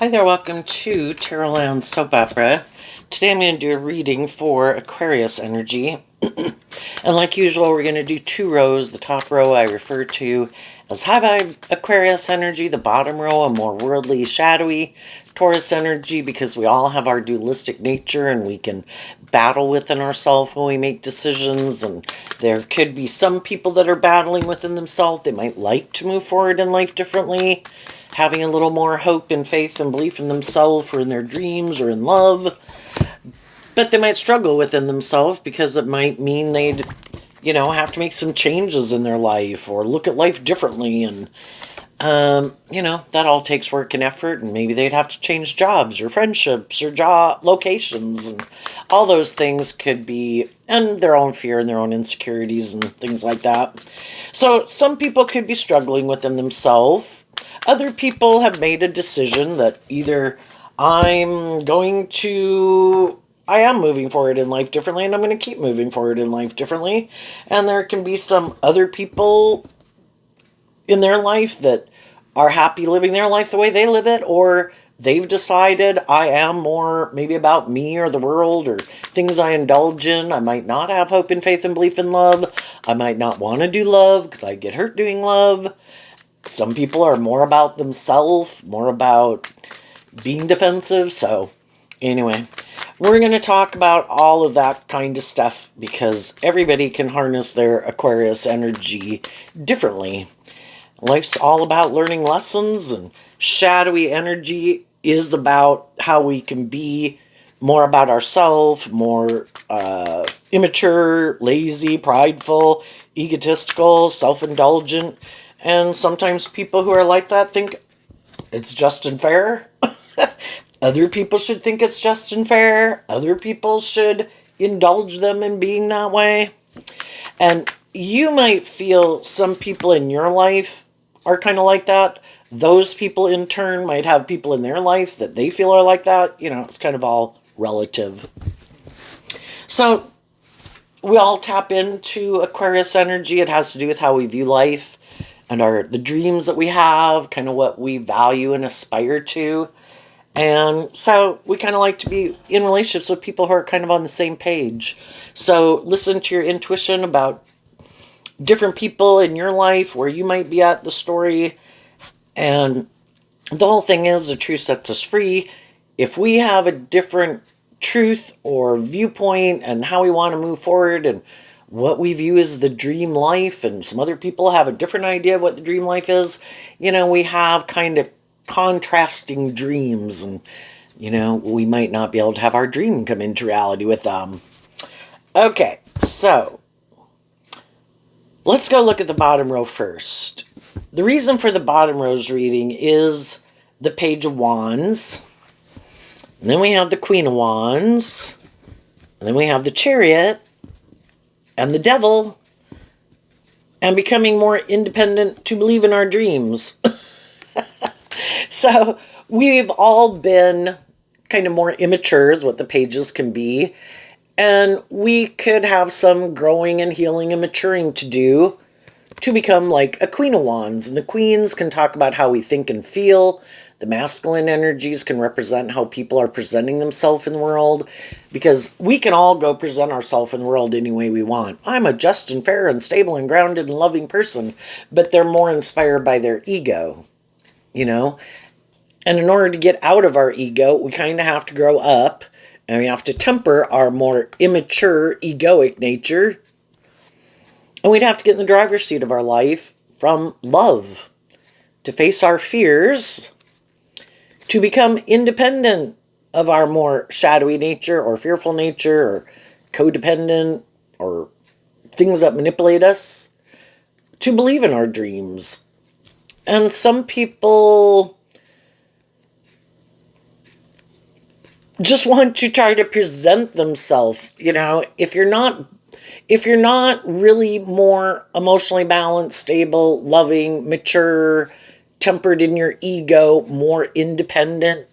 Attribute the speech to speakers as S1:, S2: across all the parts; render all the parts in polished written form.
S1: Hi there, welcome to Tarotland Soap Opera. Today I'm going to do a reading for Aquarius energy. And like usual, we're going to do two rows. The top row I refer to as high vibe Aquarius energy. The bottom row, a more worldly, shadowy Taurus energy, because we all have our dualistic nature and we can battle within ourselves when we make decisions. And there could be some people that are battling within themselves. They might like to move forward in life differently, having a little more hope and faith and belief in themselves or in their dreams or in love. But they might struggle within themselves because it might mean they'd, have to make some changes in their life or look at life differently. And, that all takes work and effort. And maybe they'd have to change jobs or friendships or job locations. And all those things could be, and their own fear and their own insecurities and things like that. So some people could be struggling within themselves. Other people have made a decision that either I am moving forward in life differently and I'm going to keep moving forward in life differently. And there can be some other people in their life that are happy living their life the way they live it, or they've decided I am more maybe about me or the world or things I indulge in. I might not have hope and faith and belief in love. I might not want to do love because I get hurt doing love. Some people are more about themselves, more about being defensive. So anyway, we're going to talk about all of that kind of stuff because everybody can harness their Aquarius energy differently. Life's all about learning lessons, and shadowy energy is about how we can be more about ourselves, more immature, lazy, prideful, egotistical, self-indulgent. And sometimes people who are like that think it's just and fair. Other people should think it's just and fair. Other people should indulge them in being that way. And you might feel some people in your life are kind of like that. Those people in turn might have people in their life that they feel are like that. It's kind of all relative. So we all tap into Aquarius energy. It has to do with how we view life and the dreams that we have, kind of what we value and aspire to. And so we kind of like to be in relationships with people who are kind of on the same page. So listen to your intuition about different people in your life where you might be at the story. And the whole thing is the truth sets us free. If we have a different truth or viewpoint and how we want to move forward and what we view as the dream life, and some other people have a different idea of what the dream life is, we have kind of contrasting dreams, and we might not be able to have our dream come into reality with them. Okay, so let's go look at the bottom row first. The reason for the bottom row's reading is the Page of Wands, and then we have the Queen of Wands, and then we have the Chariot and the Devil, and becoming more independent to believe in our dreams. So we've all been kind of more immature is what the pages can be. And we could have some growing and healing and maturing to do to become like a Queen of Wands. And the queens can talk about how we think and feel. The masculine energies can represent how people are presenting themselves in the world, because we can all go present ourselves in the world any way we want. I'm a just and fair and stable and grounded and loving person, but they're more inspired by their ego, And in order to get out of our ego, we kind of have to grow up, and we have to temper our more immature, egoic nature. And we'd have to get in the driver's seat of our life from love, to face our fears, to become independent of our more shadowy nature or fearful nature or codependent or things that manipulate us, to believe in our dreams. And some people just want to try to present themselves, if you're not really more emotionally balanced, stable, loving, mature, tempered in your ego, more independent,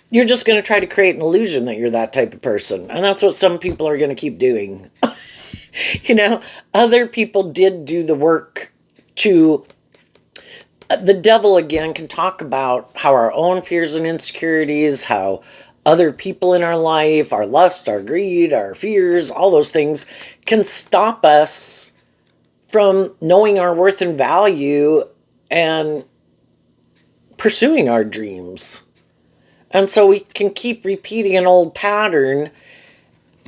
S1: you're just going to try to create an illusion that you're that type of person. And that's what some people are going to keep doing. Other people did do the work to The devil, again, can talk about how our own fears and insecurities, how other people in our life, our lust, our greed, our fears, all those things can stop us from knowing our worth and value and pursuing our dreams. And so we can keep repeating an old pattern,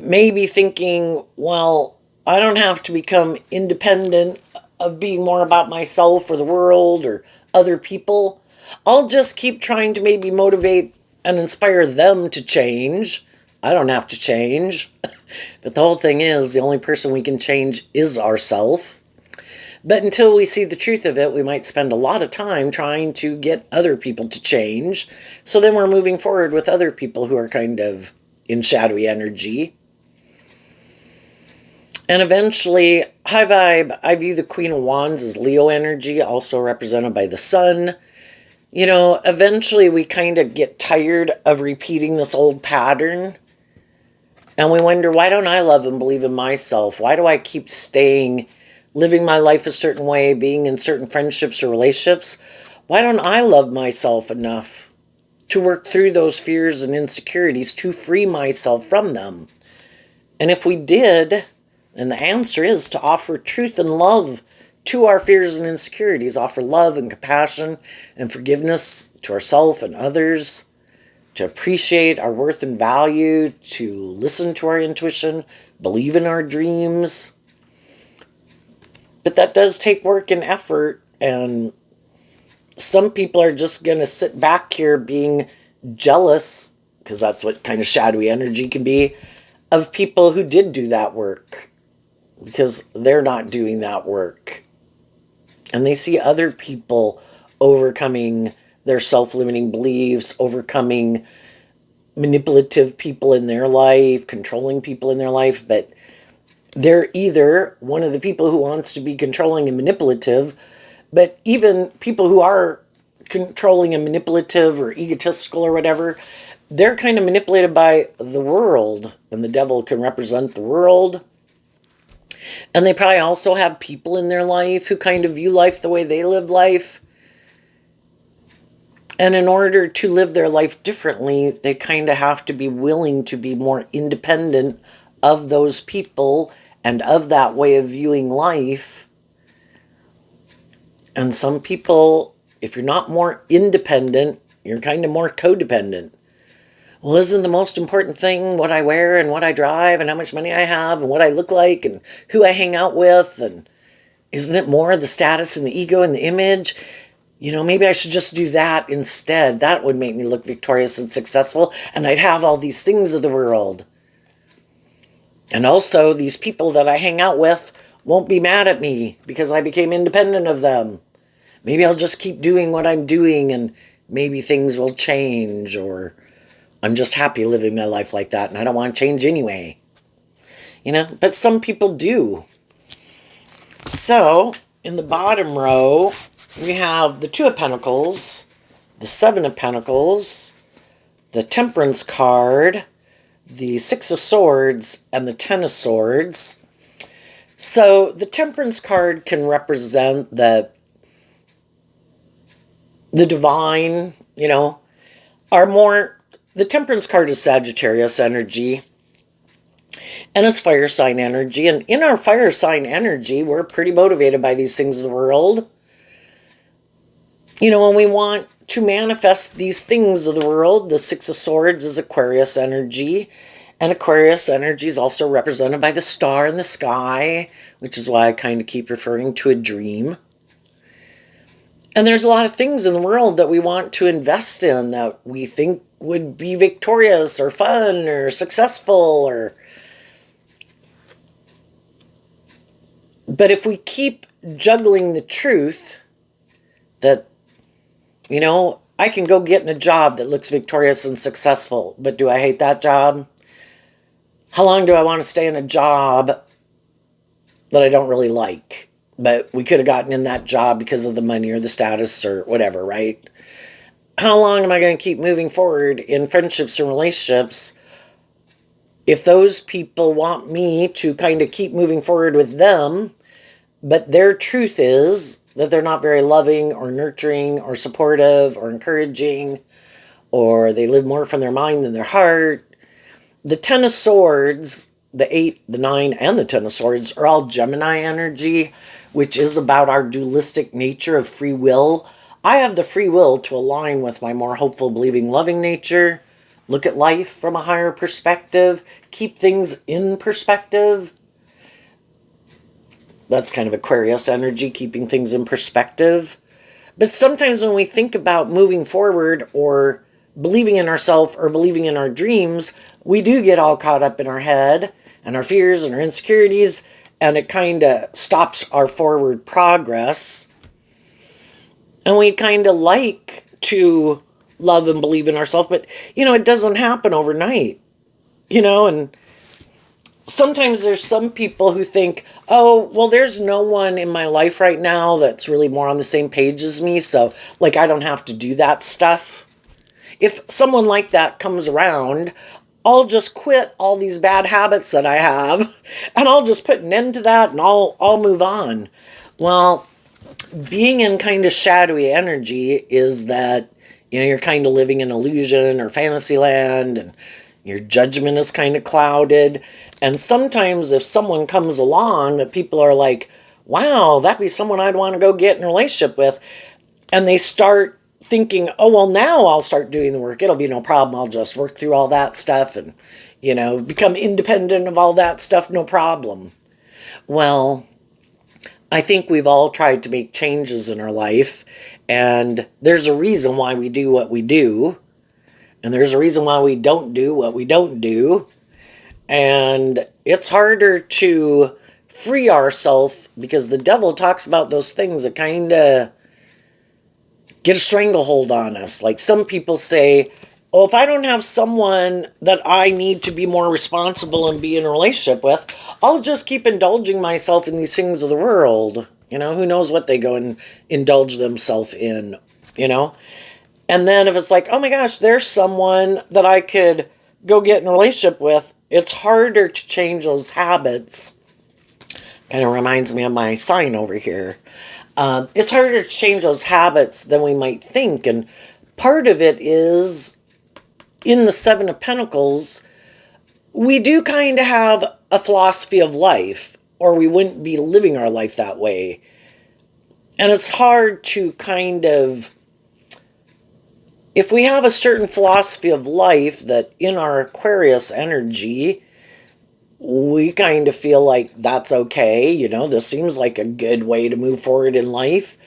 S1: maybe thinking, well, I don't have to become independent of being more about myself or the world or other people. I'll just keep trying to maybe motivate and inspire them to change. I don't have to change. But the whole thing is, the only person we can change is ourselves. But until we see the truth of it, we might spend a lot of time trying to get other people to change. So then we're moving forward with other people who are kind of in shadowy energy. And eventually, high vibe, I view the Queen of Wands as Leo energy, also represented by the sun. You know, eventually we kind of get tired of repeating this old pattern. And we wonder, why don't I love and believe in myself? Why do I keep staying, living my life a certain way, being in certain friendships or relationships? Why don't I love myself enough to work through those fears and insecurities to free myself from them? And if we did, and the answer is to offer truth and love to our fears and insecurities, offer love and compassion and forgiveness to ourselves and others, to appreciate our worth and value, to listen to our intuition, believe in our dreams. But that does take work and effort, and some people are just going to sit back here being jealous, because that's what kind of shadowy energy can be, of people who did do that work, because they're not doing that work. And they see other people overcoming their self-limiting beliefs, overcoming manipulative people in their life, controlling people in their life, but they're either one of the people who wants to be controlling and manipulative, but even people who are controlling and manipulative or egotistical or whatever, they're kind of manipulated by the world, and the devil can represent the world. And they probably also have people in their life who kind of view life the way they live life. And in order to live their life differently, they kind of have to be willing to be more independent of those people and of that way of viewing life. And some people, if you're not more independent, you're kind of more codependent. Well, isn't the most important thing what I wear and what I drive and how much money I have and what I look like and who I hang out with? And isn't it more the status and the ego and the image? You know, maybe I should just do that instead. That would make me look victorious and successful, and I'd have all these things of the world. And also, these people that I hang out with won't be mad at me because I became independent of them. Maybe I'll just keep doing what I'm doing, and maybe things will change, or I'm just happy living my life like that, and I don't want to change anyway. You know, but some people do. So, in the bottom row, we have the Two of Pentacles, the Seven of Pentacles, the Temperance card, the Six of Swords, and the Ten of Swords. So the Temperance card can represent the divine, you know, the Temperance card is Sagittarius energy, and it's fire sign energy. And in our fire sign energy, we're pretty motivated by these things of the world. You know, when we want to manifest these things of the world, the Six of Swords is Aquarius energy. And Aquarius energy is also represented by the star in the sky, which is why I kind of keep referring to a dream. And there's a lot of things in the world that we want to invest in that we think would be victorious or fun or successful But if we keep juggling the truth that, you know, I can go get in a job that looks victorious and successful, but do I hate that job? How long do I want to stay in a job that I don't really like? But we could have gotten in that job because of the money or the status or whatever, right? How long am I going to keep moving forward in friendships and relationships if those people want me to kind of keep moving forward with them, but their truth is that they're not very loving or nurturing or supportive or encouraging, or they live more from their mind than their heart. The Ten of Swords, the 8, the 9, and the Ten of Swords are all Gemini energy, which is about our dualistic nature of free will. I have the free will to align with my more hopeful, believing, loving nature, look at life from a higher perspective, keep things in perspective. That's kind of Aquarius energy, keeping things in perspective. But sometimes when we think about moving forward or believing in ourselves or believing in our dreams, we do get all caught up in our head and our fears and our insecurities, and it kind of stops our forward progress. And we kind of like to love and believe in ourselves, but, it doesn't happen overnight, and sometimes there's some people who think, oh, well, there's no one in my life right now that's really more on the same page as me, so, like, I don't have to do that stuff. If someone like that comes around, I'll just quit all these bad habits that I have, and I'll just put an end to that, and I'll move on. Well, being in kind of shadowy energy is that, you're kind of living in illusion or fantasy land, and your judgment is kind of clouded. And sometimes if someone comes along that people are like, wow, that'd be someone I'd want to go get in a relationship with, and they start thinking, oh, well, now I'll start doing the work. It'll be no problem. I'll just work through all that stuff and, become independent of all that stuff. No problem. Well, I think we've all tried to make changes in our life, and there's a reason why we do what we do, and there's a reason why we don't do what we don't do, and it's harder to free ourselves because the devil talks about those things that kind of get a stranglehold on us. Like some people say, oh, if I don't have someone that I need to be more responsible and be in a relationship with, I'll just keep indulging myself in these things of the world. Who knows what they go and indulge themselves in, And then if it's like, oh my gosh, there's someone that I could go get in a relationship with, it's harder to change those habits. Kind of reminds me of my sign over here. It's harder to change those habits than we might think. And part of it is in the Seven of Pentacles, we do kind of have a philosophy of life, or we wouldn't be living our life that way. And it's hard to kind of, if we have a certain philosophy of life that in our Aquarius energy, we kind of feel like that's okay, this seems like a good way to move forward in life.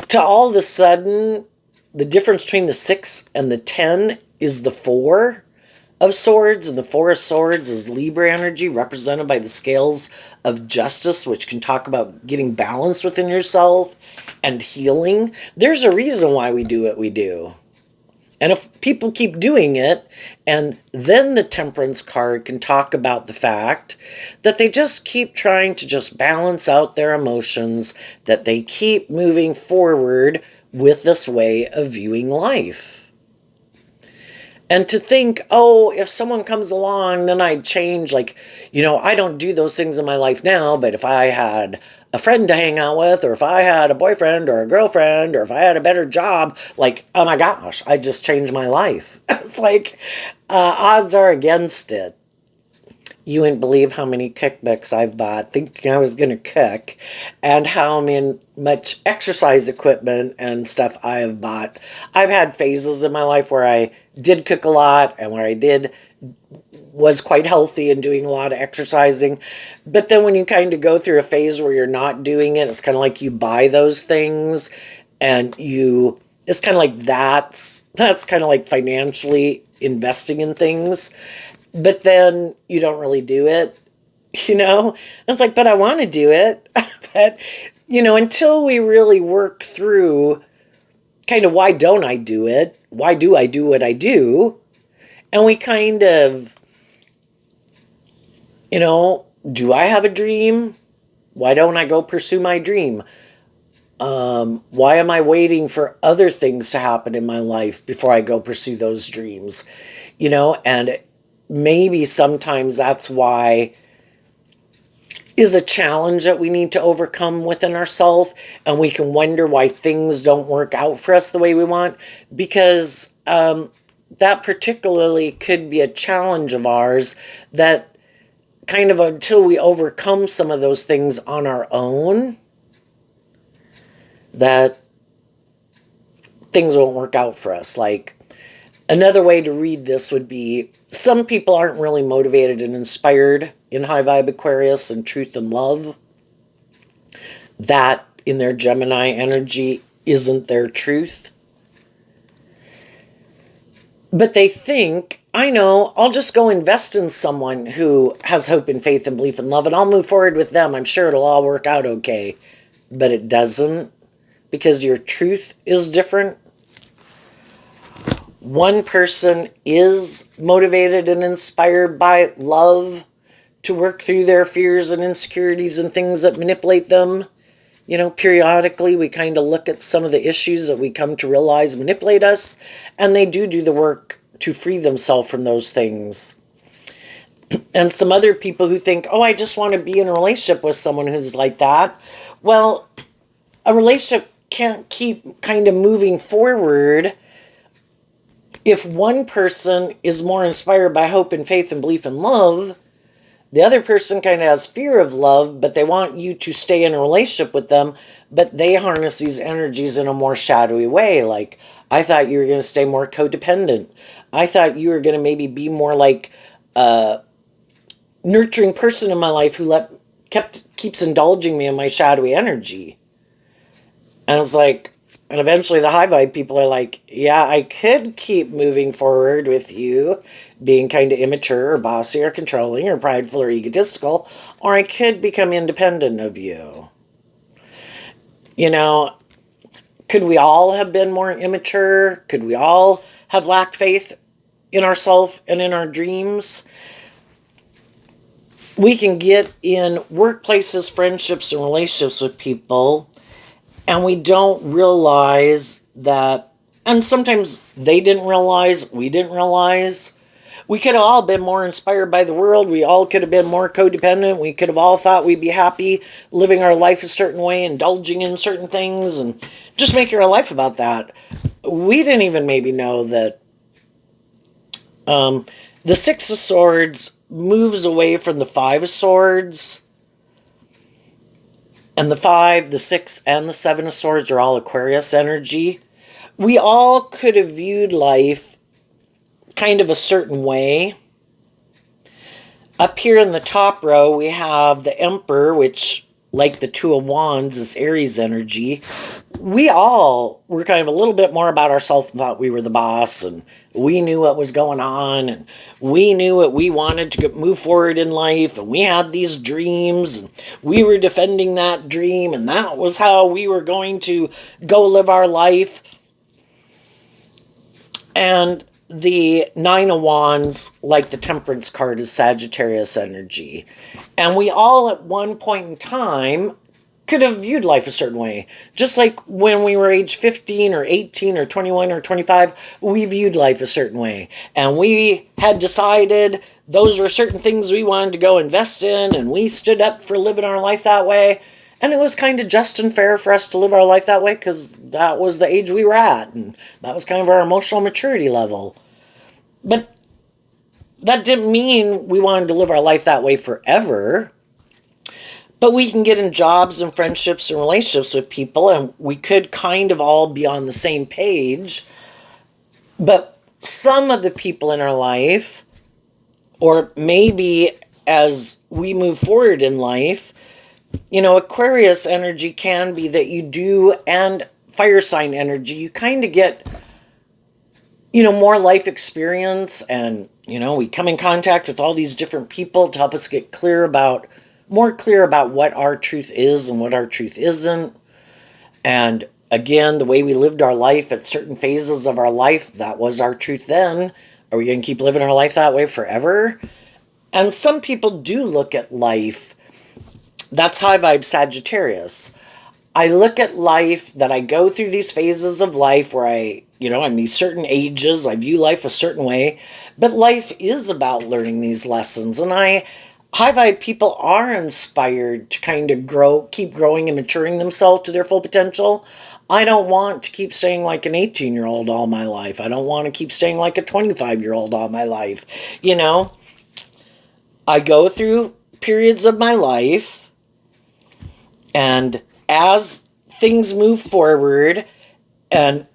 S1: To all of a sudden, the difference between the 6 and the 10 is the 4 of Swords, and the 4 of Swords is Libra energy, represented by the scales of justice, which can talk about getting balance within yourself and healing. There's a reason why we do what we do. And if people keep doing it, and then the Temperance card can talk about the fact that they just keep trying to just balance out their emotions, that they keep moving forward with this way of viewing life. And to think, oh, if someone comes along, then I'd change. Like, I don't do those things in my life now, but if I had a friend to hang out with, or if I had a boyfriend or a girlfriend, or if I had a better job, like, oh my gosh, I just changed my life. It's like, odds are against it. You wouldn't believe how many cookbooks I've bought thinking I was going to cook, and how much exercise equipment and stuff I have bought. I've had phases in my life where I did cook a lot, and where I was quite healthy and doing a lot of exercising. But then when you kind of go through a phase where you're not doing it, it's kind of like you buy those things, and it's kind of like that's kind of like financially investing in things. But then you don't really do it, It's like, but I want to do it. But, until we really work through kind of why don't I do it? Why do I do what I do? And we kind of, do I have a dream? Why don't I go pursue my dream? Why am I waiting for other things to happen in my life before I go pursue those dreams? And maybe sometimes that's why is a challenge that we need to overcome within ourselves, and we can wonder why things don't work out for us the way we want, because that particularly could be a challenge of ours that kind of until we overcome some of those things on our own, that things won't work out for us. Like, another way to read this would be, some people aren't really motivated and inspired in high vibe Aquarius and truth and love. That in their Gemini energy isn't their truth. But they think, I know, I'll just go invest in someone who has hope and faith and belief and love, and I'll move forward with them. I'm sure it'll all work out okay. But it doesn't, because your truth is different. One person is motivated and inspired by love to work through their fears and insecurities and things that manipulate them. You know, periodically we kind of look at some of the issues that we come to realize manipulate us, and they do the work to free themselves from those things. And some other people who think, oh, I just want to be in a relationship with someone who's like that. Well, a relationship can't keep kind of moving forward if one person is more inspired by hope and faith and belief and love. The other person kind of has fear of love, but they want you to stay in a relationship with them, but they harness these energies in a more shadowy way. Like, I thought you were going to stay more codependent. I thought you were going to maybe be more like a nurturing person in my life who keeps indulging me in my shadowy energy. And it's like, and eventually the high vibe people are like, yeah, I could keep moving forward with you, being kind of immature or bossy or controlling or prideful or egotistical, or I could become independent of you. You know, could we all have been more immature? Could we all have lacked faith in ourselves and in our dreams? We can get in workplaces, friendships, and relationships with people, and we don't realize that, and sometimes they didn't realize, we didn't realize. We could have all been more inspired by the world. We all could have been more codependent. We could have all thought we'd be happy living our life a certain way, indulging in certain things, and just making our life about that. We didn't even maybe know that the Six of Swords moves away from the Five of Swords. And the 5, the 6, and the 7 of Swords are all Aquarius energy. We all could have viewed life kind of a certain way. Up here in the top row, we have the Emperor, which, like the Two of Wands, is Aries energy. We all were kind of a little bit more about ourselves and thought we were the boss, and we knew what was going on, and we knew what we wanted to move forward in life, and we had these dreams, and we were defending that dream, and that was how we were going to go live our life. And the Nine of Wands, like the Temperance card, is Sagittarius energy. And we all at one point in time could have viewed life a certain way. Just like when we were age 15 or 18 or 21 or 25, we viewed life a certain way. And we had decided those were certain things we wanted to go invest in, and we stood up for living our life that way. And it was kind of just and fair for us to live our life that way because that was the age we were at, and that was kind of our emotional maturity level. But that didn't mean we wanted to live our life that way forever. But we can get in jobs and friendships and relationships with people, and we could kind of all be on the same page. But some of the people in our life, or maybe as we move forward in life, you know, Aquarius energy can be that you do, and fire sign energy, you kind of get, you know, more life experience, and, you know, we come in contact with all these different people to help us get more clear about what our truth is and what our truth isn't. And again, the way we lived our life at certain phases of our life, that was our truth then. Are we going to keep living our life that way forever? And some people do look at life. That's high vibe Sagittarius. I look at life, that I go through these phases of life where I'm these certain ages, I view life a certain way, but life is about learning these lessons. And I high vibe people are inspired to kind of keep growing and maturing themselves to their full potential. I don't want to keep staying like an 18-year-old all my life. I don't want to keep staying like a 25-year-old all my life. You know, I go through periods of my life, and as things move forward and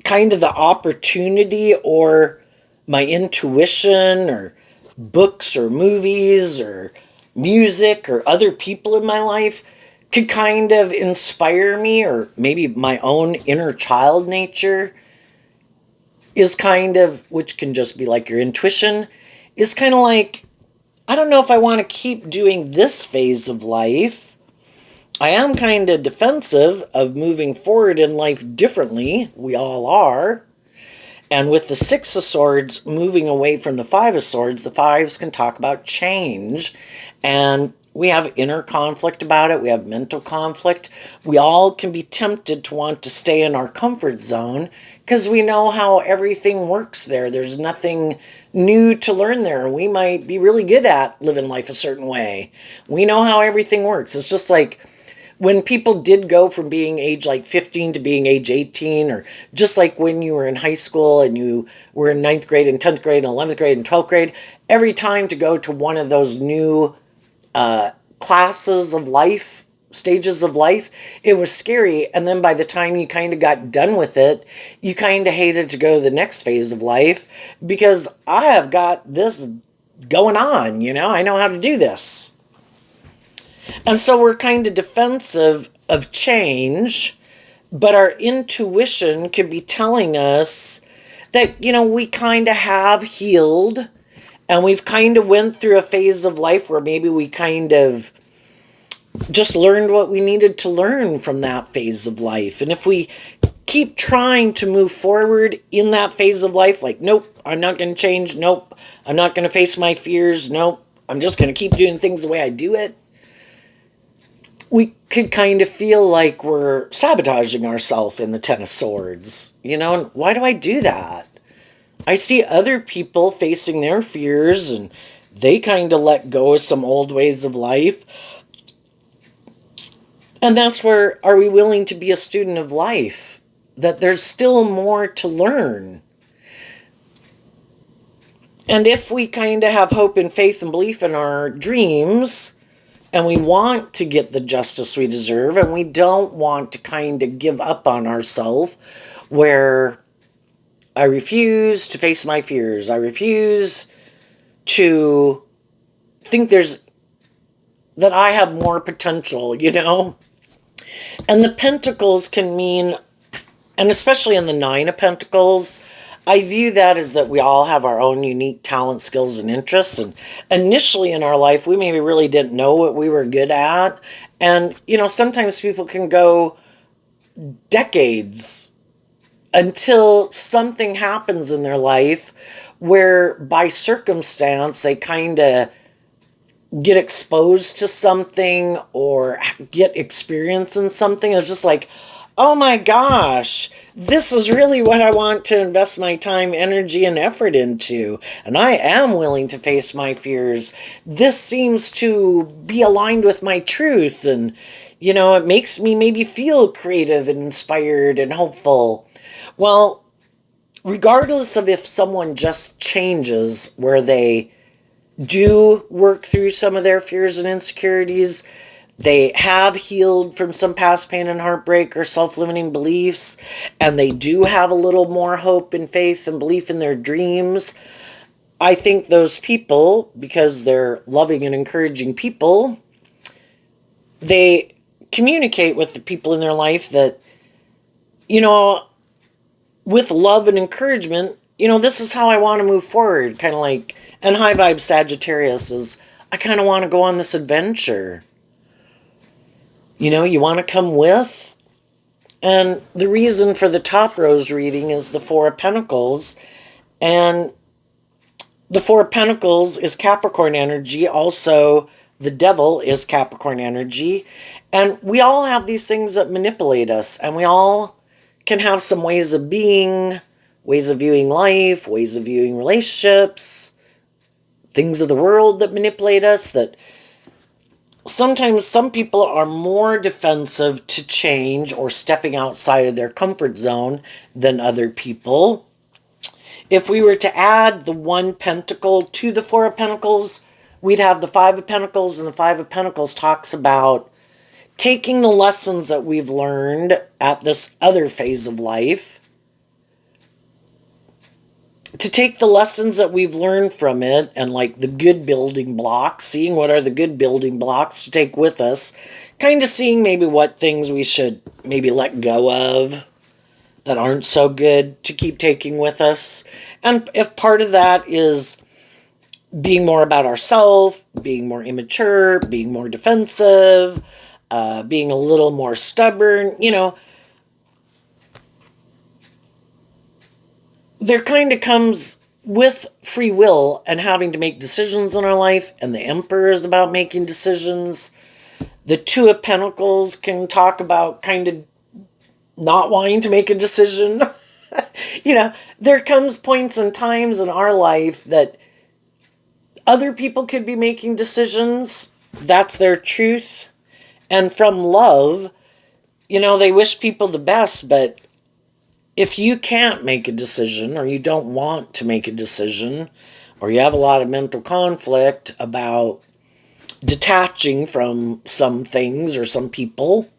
S1: kind of the opportunity or my intuition or books or movies or music or other people in my life could kind of inspire me, or maybe my own inner child nature is kind of, which can just be like your intuition, is kind of like, I don't know if I want to keep doing this phase of life. I am kind of defensive of moving forward in life differently. We all are. And with the Six of Swords moving away from the Five of Swords, the Fives can talk about change. And we have inner conflict about it. We have mental conflict. We all can be tempted to want to stay in our comfort zone because we know how everything works there. There's nothing new to learn there. We might be really good at living life a certain way. We know how everything works. It's just like when people did go from being age like 15 to being age 18, or just like when you were in high school and you were in ninth grade and 10th grade and 11th grade and 12th grade, every time to go to one of those new classes of life, stages of life, it was scary. And then by the time you kind of got done with it, you kind of hated to go to the next phase of life because I have got this going on, I know how to do this. And so we're kind of defensive of change, but our intuition could be telling us that, we kind of have healed and we've kind of went through a phase of life where maybe we kind of just learned what we needed to learn from that phase of life. And if we keep trying to move forward in that phase of life, like, nope, I'm not going to change. Nope, I'm not going to face my fears. Nope, I'm just going to keep doing things the way I do it. We could kind of feel like we're sabotaging ourselves in the Ten of Swords. And why do I do that? I see other people facing their fears and they kind of let go of some old ways of life. And that's where, are we willing to be a student of life? That there's still more to learn. And if we kind of have hope and faith and belief in our dreams, and we want to get the justice we deserve, and we don't want to kind of give up on ourselves, where I refuse to face my fears. I refuse to think that I have more potential, And the Pentacles can mean, and especially in the Nine of Pentacles, I view that as that we all have our own unique talent, skills, and interests. And initially in our life, we maybe really didn't know what we were good at. And, sometimes people can go decades until something happens in their life where by circumstance they kind of get exposed to something or get experience in something. It's just like, oh my gosh, this is really what I want to invest my time, energy, and effort into. And I am willing to face my fears. This seems to be aligned with my truth. And, it makes me maybe feel creative and inspired and hopeful. Well, regardless of if someone just changes where they do work through some of their fears and insecurities, they have healed from some past pain and heartbreak or self-limiting beliefs, and they do have a little more hope and faith and belief in their dreams, I think those people, because they're loving and encouraging people, they communicate with the people in their life that, with love and encouragement, this is how I want to move forward. Kind of like, and high vibe Sagittarius is, I kind of want to go on this adventure. You want to come with? And the reason for the top rose reading is the Four of Pentacles. And the Four of Pentacles is Capricorn energy. Also, the Devil is Capricorn energy. And we all have these things that manipulate us. And we all can have some ways of being, ways of viewing life, ways of viewing relationships, things of the world that manipulate us, that sometimes some people are more defensive to change or stepping outside of their comfort zone than other people. If we were to add the one pentacle to the Four of Pentacles, we'd have the Five of Pentacles, and the Five of Pentacles talks about taking the lessons that we've learned at this other phase of life, to take the lessons that we've learned from it and like the good building blocks, seeing what are the good building blocks to take with us, kind of seeing maybe what things we should maybe let go of that aren't so good to keep taking with us. And if part of that is being more about ourselves, being more immature, being more defensive, being a little more stubborn, there kind of comes with free will and having to make decisions in our life, and the Emperor is about making decisions. The Two of Pentacles can talk about kind of not wanting to make a decision. There comes points and times in our life that other people could be making decisions. That's their truth. And from love, they wish people the best, but if you can't make a decision, or you don't want to make a decision, or you have a lot of mental conflict about detaching from some things or some people,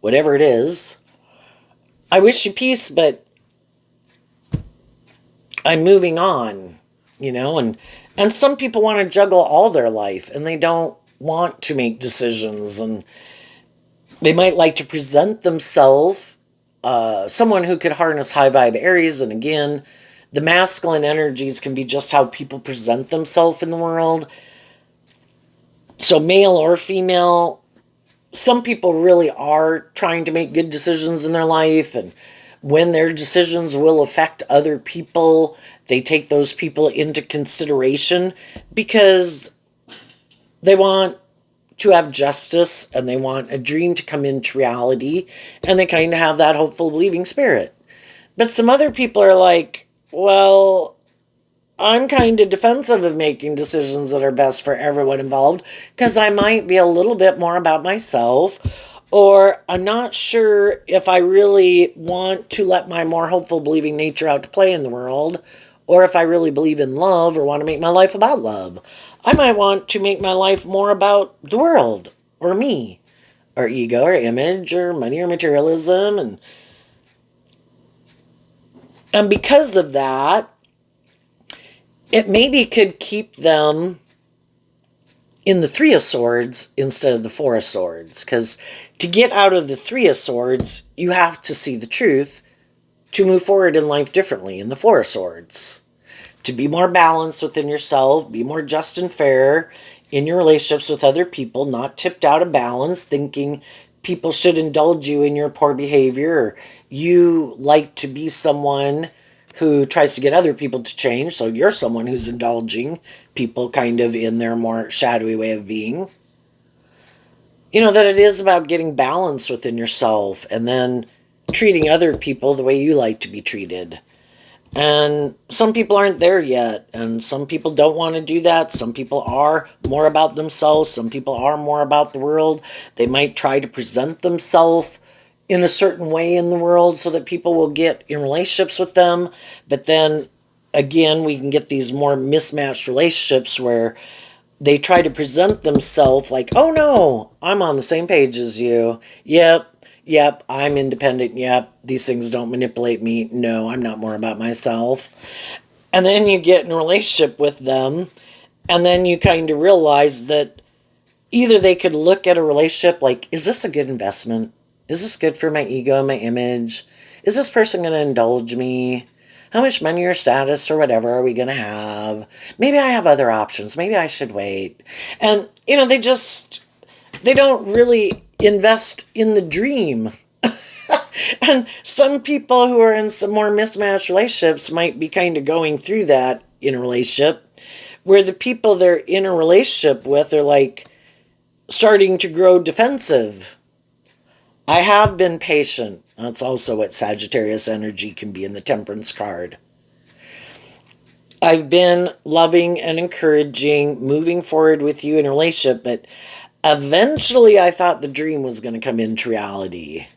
S1: whatever it is, I wish you peace, but I'm moving on, and some people want to juggle all their life, and they don't want to make decisions, and they might like to present themselves someone who could harness high vibe Aries. And again, the masculine energies can be just how people present themselves in the world. So male or female, some people really are trying to make good decisions in their life, and when their decisions will affect other people, they take those people into consideration because they want to have justice, and they want a dream to come into reality, and they kind of have that hopeful believing spirit. But some other people are like, well, I'm kind of defensive of making decisions that are best for everyone involved because I might be a little bit more about myself, or I'm not sure if I really want to let my more hopeful believing nature out to play in the world, or if I really believe in love or want to make my life about love. I might want to make my life more about the world, or me, or ego, or image, or money, or materialism. And because of that, it maybe could keep them in the Three of Swords instead of the Four of Swords. Because to get out of the Three of Swords, you have to see the truth to move forward in life differently in the Four of Swords. To be more balanced within yourself, be more just and fair in your relationships with other people, not tipped out of balance, thinking people should indulge you in your poor behavior, or you like to be someone who tries to get other people to change, so you're someone who's indulging people kind of in their more shadowy way of being. That it is about getting balance within yourself and then treating other people the way you like to be treated. And some people aren't there yet, and some people don't want to do that. Some people are more about themselves. Some people are more about the world. They might try to present themselves in a certain way in the world so that people will get in relationships with them. But then, again, we can get these more mismatched relationships where they try to present themselves like, oh no, I'm on the same page as you. Yep, I'm independent. Yep, these things don't manipulate me. No, I'm not more about myself. And then you get in a relationship with them, and then you kind of realize that either they could look at a relationship like, is this a good investment? Is this good for my ego and my image? Is this person going to indulge me? How much money or status or whatever are we going to have? Maybe I have other options. Maybe I should wait. And, they don't really invest in the dream. And some people who are in some more mismatched relationships might be kind of going through that in a relationship, where the people they're in a relationship with are like starting to grow defensive. I have been patient. That's also what Sagittarius energy can be in the Temperance card. I've been loving and encouraging, moving forward with you in a relationship, but eventually I thought the dream was going to come into reality.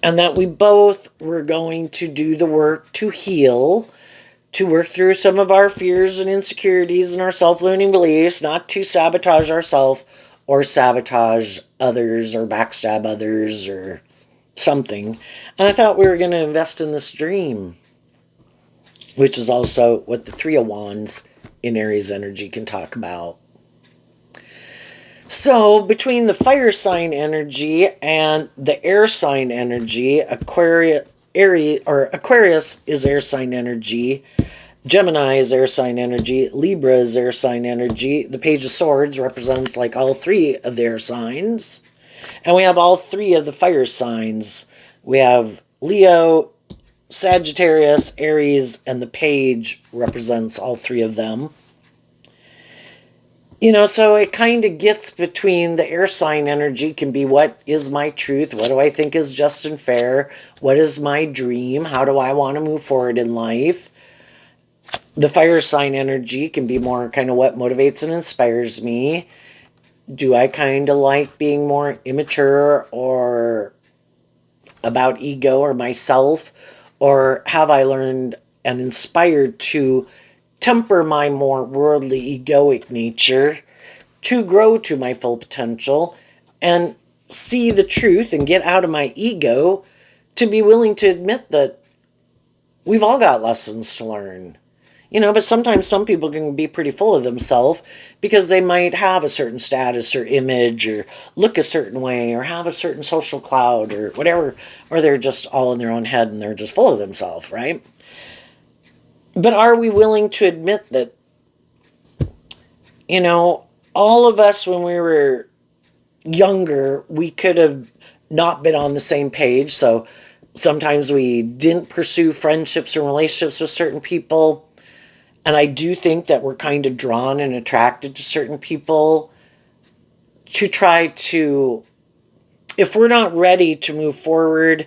S1: And that we both were going to do the work to heal, to work through some of our fears and insecurities and our self-limiting beliefs, not to sabotage ourselves or sabotage others or backstab others or something. And I thought we were going to invest in this dream, which is also what the Three of Wands in Aries energy can talk about. So between the fire sign energy and the air sign energy, Aquarius is air sign energy, Gemini is air sign energy, Libra is air sign energy. The Page of Swords represents like all three of their signs. And we have all three of the fire signs. We have Leo, Sagittarius, Aries, and the Page represents all three of them. You know, so it kind of gets between the air sign energy can be what is my truth? What do I think is just and fair? What is my dream? How do I want to move forward in life? The fire sign energy can be more kind of what motivates and inspires me. Do I kind of like being more immature or about ego or myself? Or have I learned and inspired to temper my more worldly egoic nature to grow to my full potential and see the truth and get out of my ego to be willing to admit that we've all got lessons to learn. You know, but sometimes some people can be pretty full of themselves because they might have a certain status or image or look a certain way or have a certain social cloud or whatever, or they're just all in their own head and they're just full of themselves, right? But are we willing to admit that, you know, all of us when we were younger, we could have not been on the same page. So sometimes we didn't pursue friendships or relationships with certain people. And I do think that we're kind of drawn and attracted to certain people to try to, if we're not ready to move forward,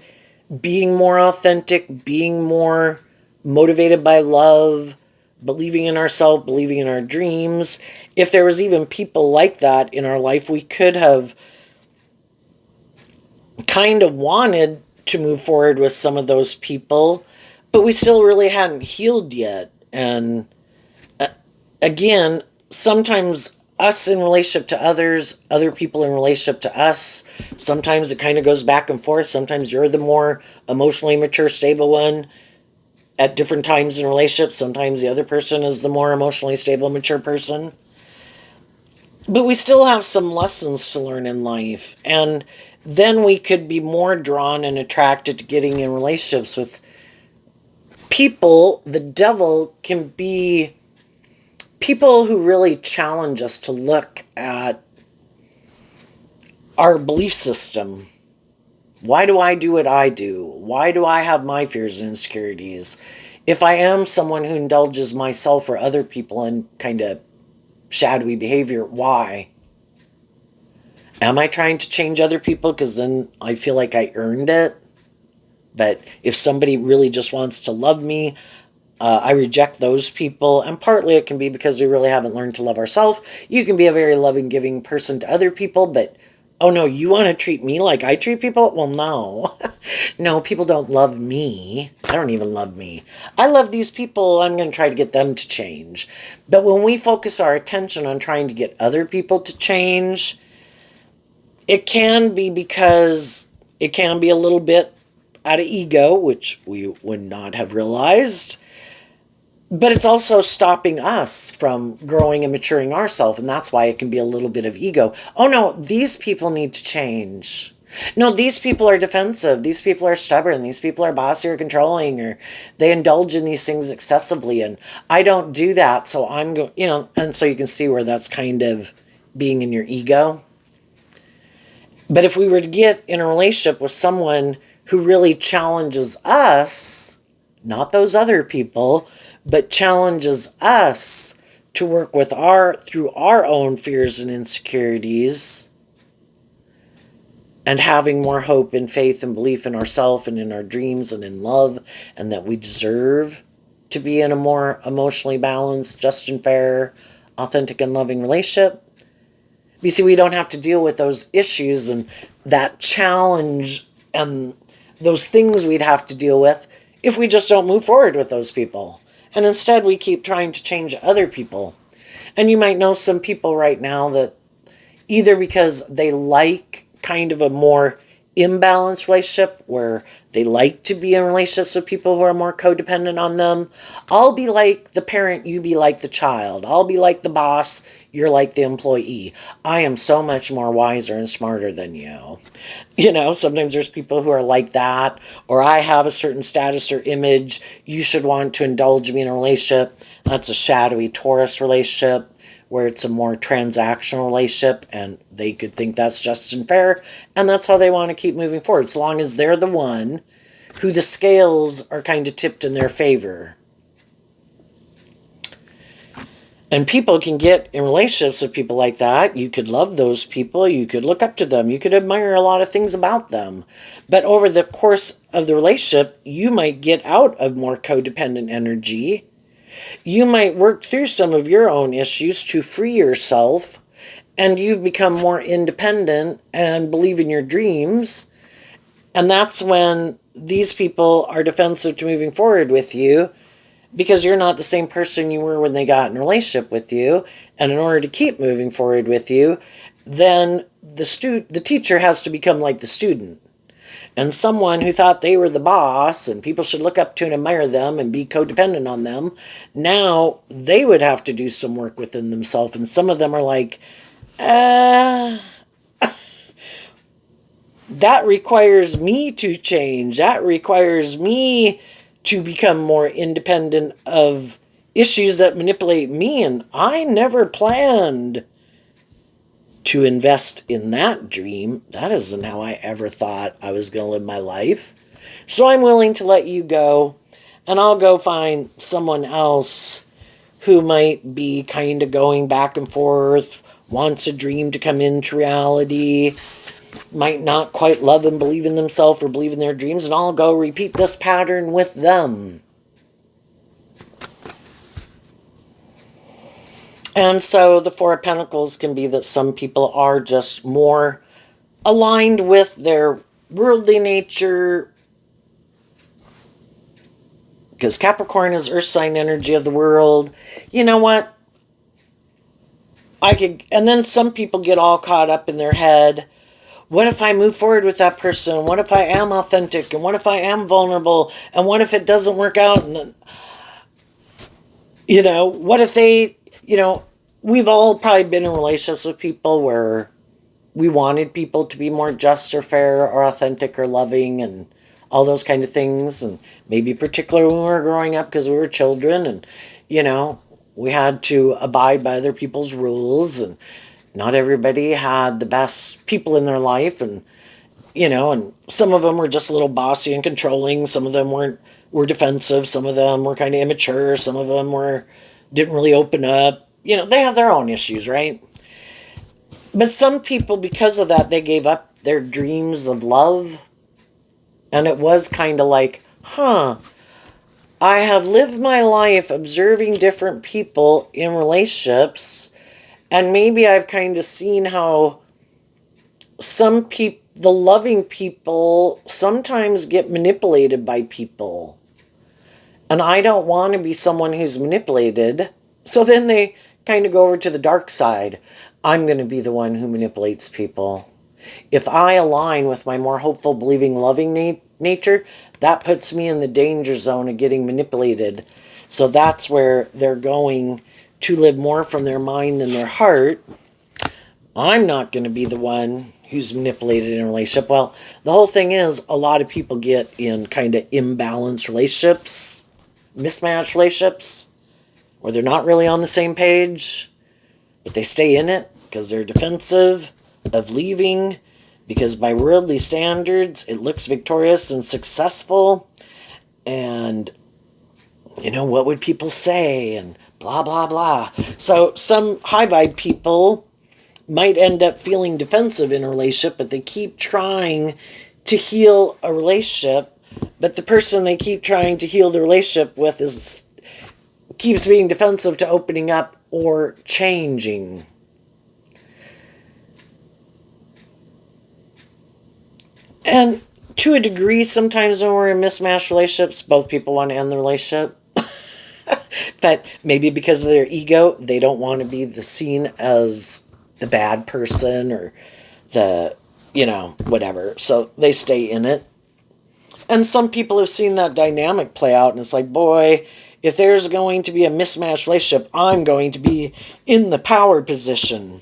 S1: being more authentic, being more motivated by love, believing in ourselves, believing in our dreams. If there was even people like that in our life, we could have kind of wanted to move forward with some of those people, but we still really hadn't healed yet. And again, sometimes us in relationship to others, other people in relationship to us, sometimes it kind of goes back and forth. Sometimes you're the more emotionally mature, stable one at different times in relationships. Sometimes the other person is the more emotionally stable, mature person. But we still have some lessons to learn in life. And then we could be more drawn and attracted to getting in relationships with people. The devil can be people who really challenge us to look at our belief system. Why do I do what I do? Why do I have my fears and insecurities? If I am someone who indulges myself or other people in kind of shadowy behavior, why? Am I trying to change other people because then I feel like I earned it? But if somebody really just wants to love me, I reject those people. And partly it can be because we really haven't learned to love ourselves. You can be a very loving, giving person to other people, but oh no, you want to treat me like I treat people? Well, no. No, people don't love me. They don't even love me. I love these people. I'm going to try to get them to change. But when we focus our attention on trying to get other people to change, it can be because it can be a little bit out of ego, which we would not have realized. But it's also stopping us from growing and maturing ourselves. And that's why it can be a little bit of ego. Oh no, these people need to change. No, these people are defensive. These people are stubborn. These people are bossy or controlling, or they indulge in these things excessively. And I don't do that. So I'm going, you know, and so you can see where that's kind of being in your ego. But if we were to get in a relationship with someone who really challenges us, not those other people, but challenges us to work with through our own fears and insecurities and having more hope and faith and belief in ourselves and in our dreams and in love and that we deserve, to be in a more emotionally balanced, just and fair, authentic and loving relationship. You see, we don't have to deal with those issues and that challenge and those things we'd have to deal with if we just don't move forward with those people. And instead, we keep trying to change other people. And you might know some people right now that either because they like kind of a more imbalanced relationship where they like to be in relationships with people who are more codependent on them. I'll be like the parent, you be like the child. I'll be like the boss, you're like the employee. I am so much more wiser and smarter than you. You know, sometimes there's people who are like that, or I have a certain status or image, you should want to indulge me in a relationship. That's a shadowy Taurus relationship, where it's a more transactional relationship and they could think that's just and fair, and that's how they want to keep moving forward, as long as they're the one who the scales are kind of tipped in their favor. And people can get in relationships with people like that. You could love those people, you could look up to them, you could admire a lot of things about them. But over the course of the relationship, you might get out of more codependent energy. You might work through some of your own issues to free yourself, and you've become more independent and believe in your dreams. And that's when these people are defensive to moving forward with you, because you're not the same person you were when they got in a relationship with you. And in order to keep moving forward with you, then the teacher has to become like the student. And someone who thought they were the boss and people should look up to and admire them and be codependent on them, now they would have to do some work within themselves. And some of them are like, that requires me to change. That requires me to become more independent of issues that manipulate me. And I never planned to invest in that dream. That isn't how I ever thought I was going to live my life. So I'm willing to let you go, and I'll go find someone else who might be kind of going back and forth, wants a dream to come into reality, might not quite love and believe in themselves or believe in their dreams, and I'll go repeat this pattern with them. And so the Four of Pentacles can be that some people are just more aligned with their worldly nature, because Capricorn is earth sign energy of the world. You know what? And then some people get all caught up in their head. What if I move forward with that person? What if I am authentic? And what if I am vulnerable? And what if it doesn't work out? And then, what if they, we've all probably been in relationships with people where we wanted people to be more just or fair or authentic or loving and all those kind of things. And maybe particularly when we were growing up because we were children and, we had to abide by other people's rules, and not everybody had the best people in their life. And, and some of them were just a little bossy and controlling. Some of them were defensive. Some of them were kind of immature. Some of them didn't really open up. They have their own issues, right? But some people, because of that, they gave up their dreams of love. And it was kind of like, I have lived my life observing different people in relationships, and maybe I've kind of seen how some people, the loving people, sometimes get manipulated by people. And I don't want to be someone who's manipulated. So then they kind of go over to the dark side. I'm going to be the one who manipulates people. If I align with my more hopeful, believing, loving nature, that puts me in the danger zone of getting manipulated. So that's where they're going to live more from their mind than their heart. I'm not going to be the one who's manipulated in a relationship. Well, the whole thing is a lot of people get in kind of imbalanced relationships, mismatched relationships, where they're not really on the same page, but they stay in it because they're defensive of leaving, because by worldly standards, it looks victorious and successful. And, what would people say? And blah, blah, blah. So some high vibe people might end up feeling defensive in a relationship, but they keep trying to heal a relationship. But the person they keep trying to heal the relationship with is keeps being defensive to opening up or changing. And to a degree, sometimes when we're in mismatched relationships, both people want to end the relationship. But maybe because of their ego, they don't want to be seen as the bad person or the, whatever. So they stay in it. And some people have seen that dynamic play out, and it's like, boy, if there's going to be a mismatched relationship, I'm going to be in the power position.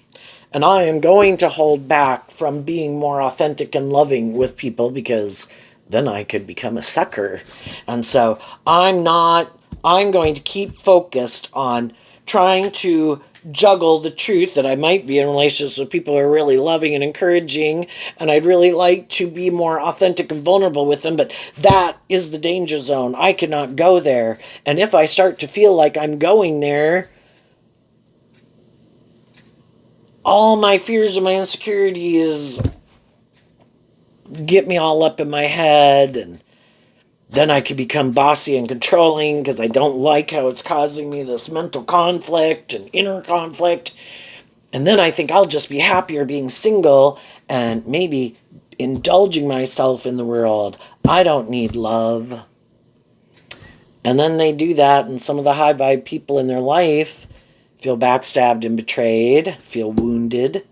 S1: And I am going to hold back from being more authentic and loving with people because then I could become a sucker. And so I'm going to keep focused on trying to juggle the truth that I might be in relationships with people who are really loving and encouraging, and I'd really like to be more authentic and vulnerable with them, but that is the danger zone. I cannot go there. And if I start to feel like I'm going there, all my fears and my insecurities get me all up in my head, and then I could become bossy and controlling because I don't like how it's causing me this mental conflict and inner conflict. And then I think I'll just be happier being single and maybe indulging myself in the world. I don't need love. And then they do that, and some of the high vibe people in their life feel backstabbed and betrayed, feel wounded.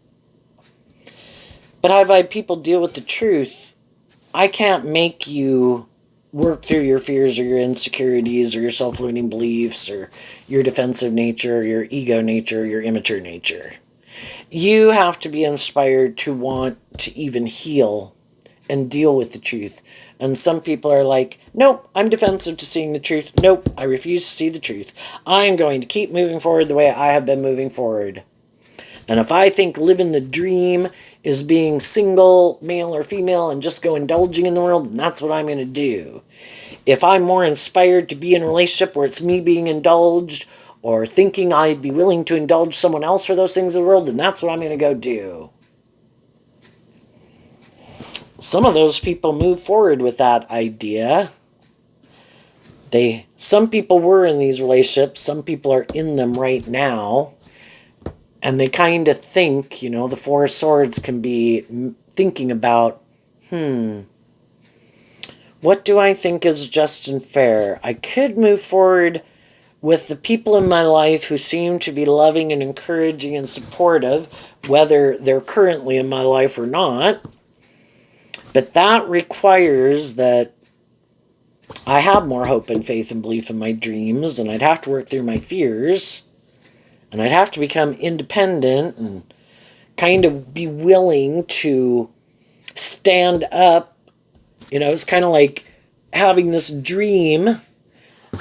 S1: But high vibe people deal with the truth. I can't make you work through your fears or your insecurities or your self-limiting beliefs or your defensive nature, or your ego nature, or your immature nature. You have to be inspired to want to even heal and deal with the truth. And some people are like, nope, I'm defensive to seeing the truth. Nope, I refuse to see the truth. I'm going to keep moving forward the way I have been moving forward. And if I think living the dream is being single, male or female, and just go indulging in the world, then that's what I'm going to do. If I'm more inspired to be in a relationship where it's me being indulged, or thinking I'd be willing to indulge someone else for those things in the world, then that's what I'm going to go do. Some of those people move forward with that idea. Some people were in these relationships, some people are in them right now. And they kind of think, the Four of Swords can be thinking about, what do I think is just and fair? I could move forward with the people in my life who seem to be loving and encouraging and supportive, whether they're currently in my life or not. But that requires that I have more hope and faith and belief in my dreams, and I'd have to work through my fears. And I'd have to become independent and kind of be willing to stand up. It's kind of like having this dream,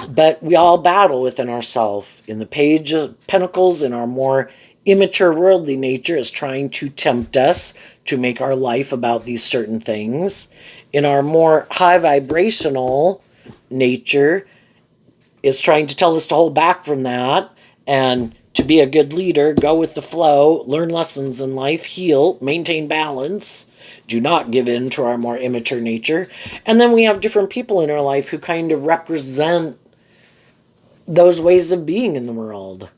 S1: but we all battle within ourselves. In the Page of Pentacles, in our more immature worldly nature, is trying to tempt us to make our life about these certain things. In our more high vibrational nature, it's trying to tell us to hold back from that and to be a good leader, go with the flow, learn lessons in life, heal, maintain balance, do not give in to our more immature nature. And then we have different people in our life who kind of represent those ways of being in the world.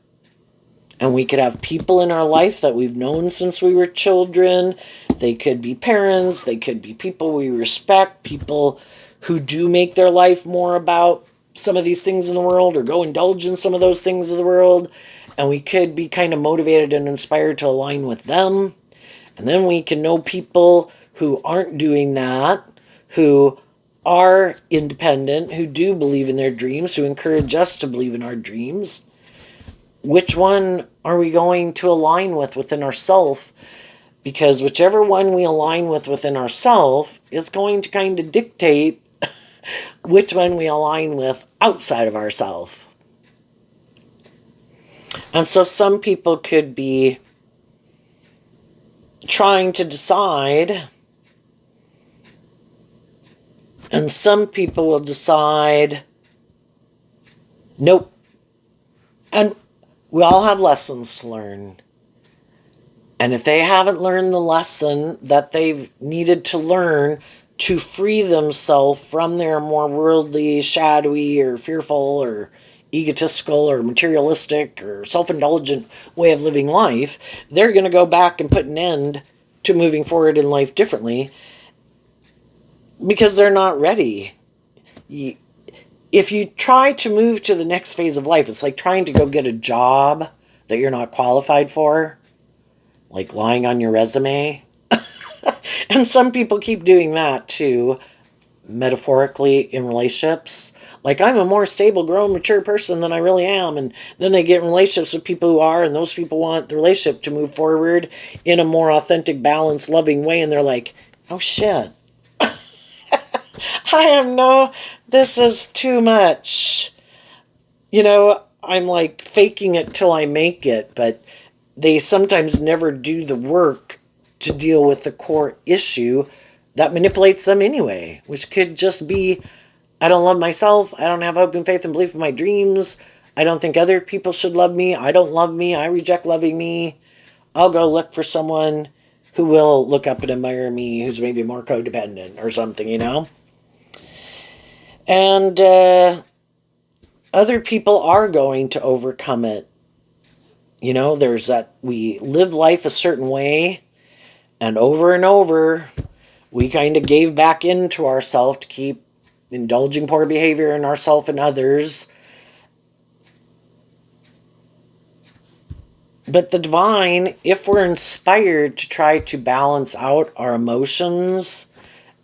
S1: And we could have people in our life that we've known since we were children. They could be parents, they could be people we respect, people who do make their life more about some of these things in the world or go indulge in some of those things of the world. And we could be kind of motivated and inspired to align with them. And then we can know people who aren't doing that, who are independent, who do believe in their dreams, who encourage us to believe in our dreams. Which one are we going to align with within ourselves? Because whichever one we align with within ourselves is going to kind of dictate which one we align with outside of ourselves. And so some people could be trying to decide, and some people will decide, nope. And we all have lessons to learn. And if they haven't learned the lesson that they've needed to learn to free themselves from their more worldly, shadowy, or fearful, or egotistical or materialistic or self-indulgent way of living life, they're going to go back and put an end to moving forward in life differently because they're not ready. If you try to move to the next phase of life, it's like trying to go get a job that you're not qualified for, like lying on your resume. And some people keep doing that too, metaphorically in relationships. Like, I'm a more stable, grown, mature person than I really am. And then they get in relationships with people who are, and those people want the relationship to move forward in a more authentic, balanced, loving way. And they're like, oh shit. This is too much. I'm like faking it till I make it, but they sometimes never do the work to deal with the core issue that manipulates them anyway, which could just be, I don't love myself, I don't have hope and faith and belief in my dreams, I don't think other people should love me, I don't love me, I reject loving me, I'll go look for someone who will look up and admire me, who's maybe more codependent or something. And other people are going to overcome it. There's that we live life a certain way, and over, we kind of gave back into ourselves to keep indulging poor behavior in ourselves and others. But the divine, if we're inspired to try to balance out our emotions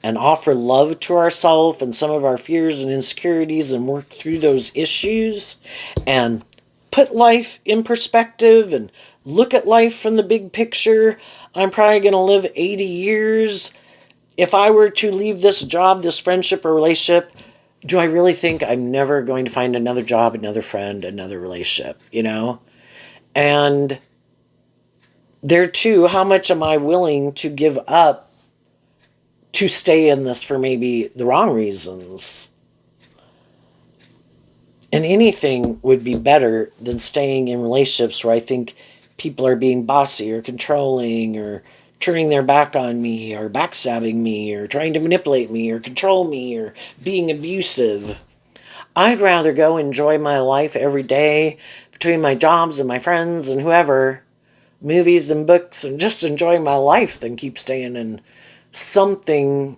S1: and offer love to ourselves and some of our fears and insecurities and work through those issues and put life in perspective and look at life from the big picture, I'm probably going to live 80 years. If I were to leave this job, this friendship or relationship, do I really think I'm never going to find another job, another friend, another relationship, And there too, how much am I willing to give up to stay in this for maybe the wrong reasons? And anything would be better than staying in relationships where I think people are being bossy or controlling or turning their back on me or backstabbing me or trying to manipulate me or control me or being abusive. I'd rather go enjoy my life every day between my jobs and my friends and whoever, movies and books, and just enjoying my life than keep staying in something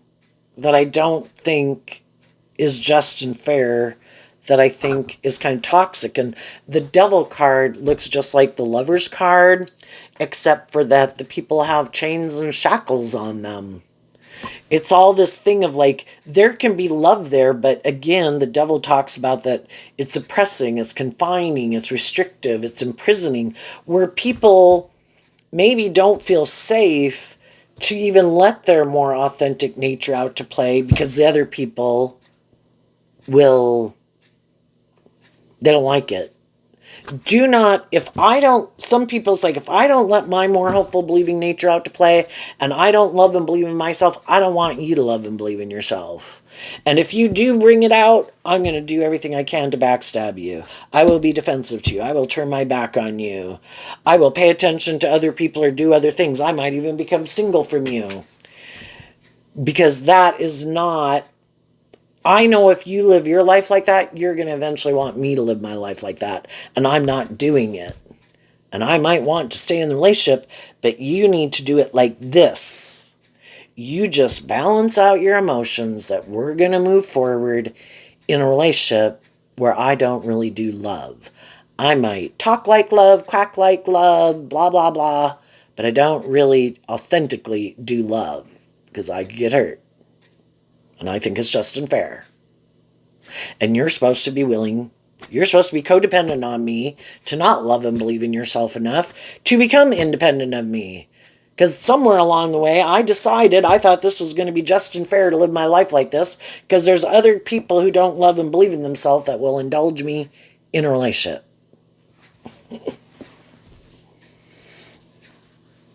S1: that I don't think is just and fair, that I think is kind of toxic. And the devil card looks just like the lover's card, except for that the people have chains and shackles on them. It's all this thing of like, there can be love there, but again, the devil talks about that it's oppressing, it's confining, it's restrictive, it's imprisoning, where people maybe don't feel safe to even let their more authentic nature out to play because the other people they don't like it. Some people's like, if I don't let my more hopeful, believing nature out to play, and I don't love and believe in myself, I don't want you to love and believe in yourself. And if you do bring it out, I'm going to do everything I can to backstab you. I will be defensive to you. I will turn my back on you. I will pay attention to other people or do other things. I might even become single from you. Because that is not... I know if you live your life like that, you're going to eventually want me to live my life like that. And I'm not doing it. And I might want to stay in the relationship, but you need to do it like this. You just balance out your emotions that we're going to move forward in a relationship where I don't really do love. I might talk like love, quack like love, blah, blah, blah, but I don't really authentically do love because I get hurt. And I think it's just and fair. And you're supposed to be codependent on me to not love and believe in yourself enough to become independent of me. Because somewhere along the way, I thought this was going to be just and fair to live my life like this, because there's other people who don't love and believe in themselves that will indulge me in a relationship.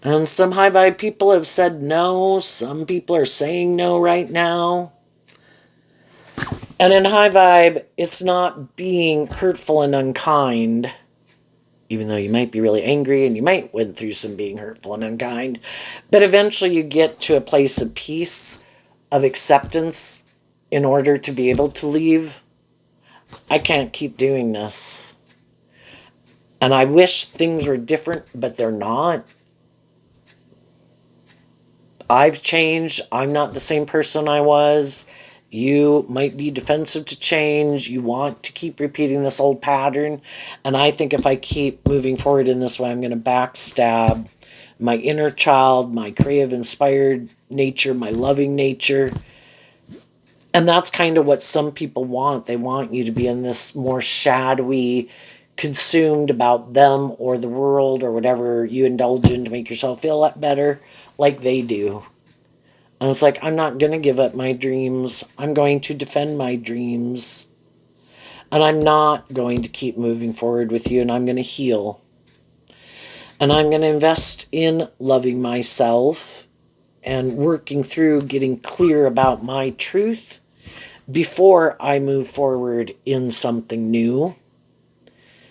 S1: And some high vibe people have said no. Some people are saying no right now. And in high vibe, it's not being hurtful and unkind, even though you might be really angry and you might went through some being hurtful and unkind. But eventually you get to a place of peace, of acceptance, in order to be able to leave. I can't keep doing this. And I wish things were different, but they're not. I've changed. I'm not the same person I was. You might be defensive to change. You want to keep repeating this old pattern. And I think if I keep moving forward in this way, I'm going to backstab my inner child, my creative, inspired nature, my loving nature. And that's kind of what some people want. They want you to be in this more shadowy, consumed about them or the world or whatever you indulge in to make yourself feel better, like they do. And it's like, I'm not going to give up my dreams. I'm going to defend my dreams. And I'm not going to keep moving forward with you, and I'm going to heal. And I'm going to invest in loving myself and working through getting clear about my truth before I move forward in something new.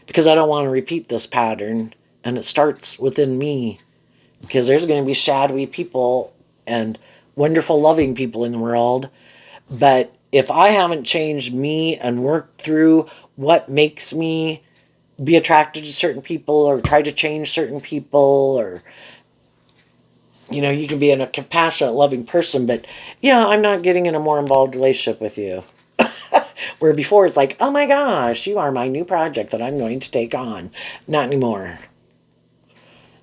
S1: Because I don't want to repeat this pattern. And it starts within me. Because there's going to be shadowy people and wonderful, loving people in the world. But if I haven't changed me and worked through what makes me be attracted to certain people or try to change certain people, or, you can be a compassionate, loving person, but yeah, I'm not getting in a more involved relationship with you. Where before it's like, oh my gosh, you are my new project that I'm going to take on. Not anymore.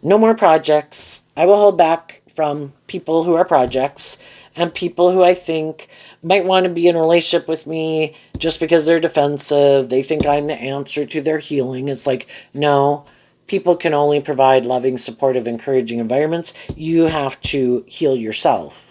S1: No more projects. I will hold back from people who are projects and people who I think might want to be in a relationship with me just because they're defensive. They think I'm the answer to their healing. It's like, no, people can only provide loving, supportive, encouraging environments. You have to heal yourself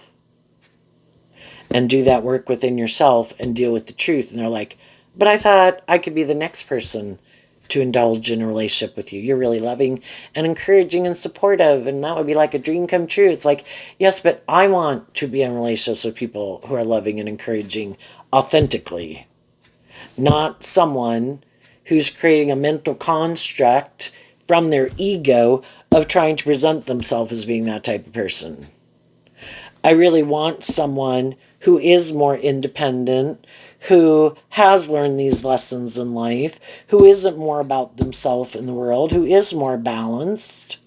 S1: and do that work within yourself and deal with the truth. And they're like, but I thought I could be the next person to indulge in a relationship with you. You're really loving and encouraging and supportive, and that would be like a dream come true. It's like, yes, but I want to be in relationships with people who are loving and encouraging authentically, not someone who's creating a mental construct from their ego of trying to present themselves as being that type of person. I really want someone who is more independent, who has learned these lessons in life, who isn't more about themselves in the world, who is more balanced,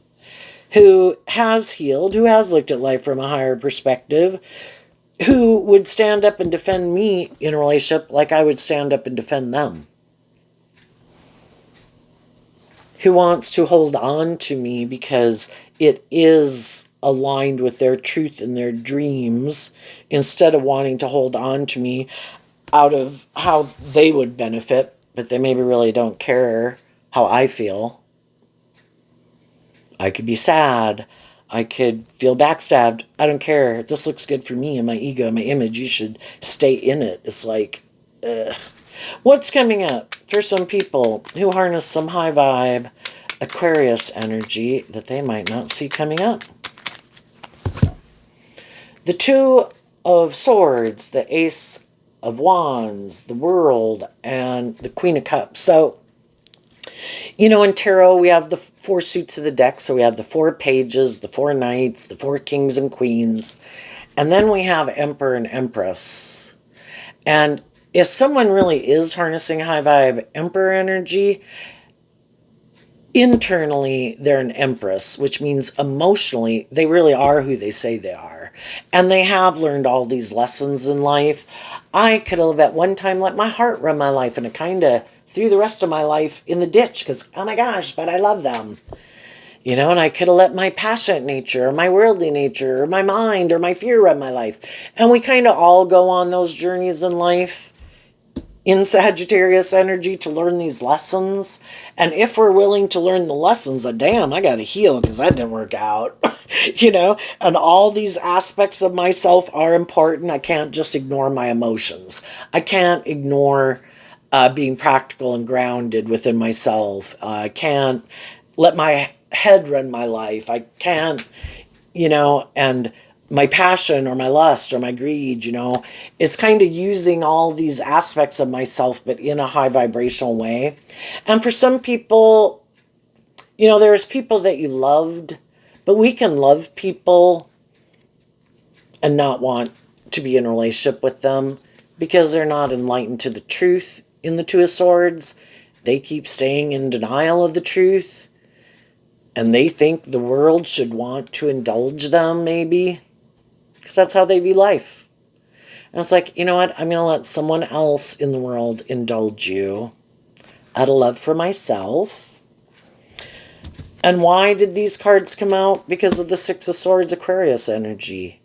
S1: who has healed, who has looked at life from a higher perspective, who would stand up and defend me in a relationship like I would stand up and defend them. Who wants to hold on to me because it is aligned with their truth and their dreams, instead of wanting to hold on to me out of how they would benefit, but they maybe really don't care how I feel. I could be sad. I could feel backstabbed. I don't care. This looks good for me and my ego and my image. You should stay in it. It's like, ugh. What's coming up for some people who harness some high vibe Aquarius energy that they might not see coming up? The Two of Swords, the Ace of Wands, the World, and the Queen of Cups. So, in tarot, we have the four suits of the deck. So we have the 4 pages, the 4 knights, the 4 kings and queens. And then we have Emperor and Empress. And if someone really is harnessing high vibe Emperor energy, internally they're an Empress, which means emotionally they really are who they say they are. And they have learned all these lessons in life. I could have at one time let my heart run my life, and it kind of threw the rest of my life in the ditch because, oh my gosh, but I love them. And I could have let my passionate nature or my worldly nature or my mind or my fear run my life. And we kind of all go on those journeys in life in Sagittarius energy to learn these lessons. And if we're willing to learn the lessons, that damn, I got to heal because that didn't work out. And all these aspects of myself are important. I can't just ignore my emotions. I can't ignore being practical and grounded within myself. I can't let my head run my life. I can't, and my passion or my lust or my greed, it's kind of using all these aspects of myself, but in a high vibrational way. And for some people, there's people that you loved, but we can love people and not want to be in a relationship with them because they're not enlightened to the truth in the Two of Swords, they keep staying in denial of the truth. And they think the world should want to indulge them, maybe. Because that's how they view life. And it's like, you know what? I'm going to let someone else in the world indulge you out of love for myself. And why did these cards come out? Because of the Six of Swords Aquarius energy.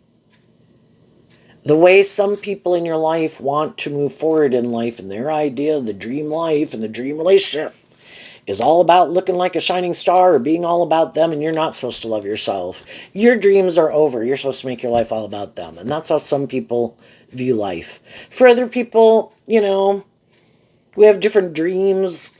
S1: The way some people in your life want to move forward in life and their idea of the dream life and the dream relationship is all about looking like a shining star or being all about them, and you're not supposed to love yourself. Your dreams are over. You're supposed to make your life all about them. And that's how some people view life. For other people, you know, we have different dreams.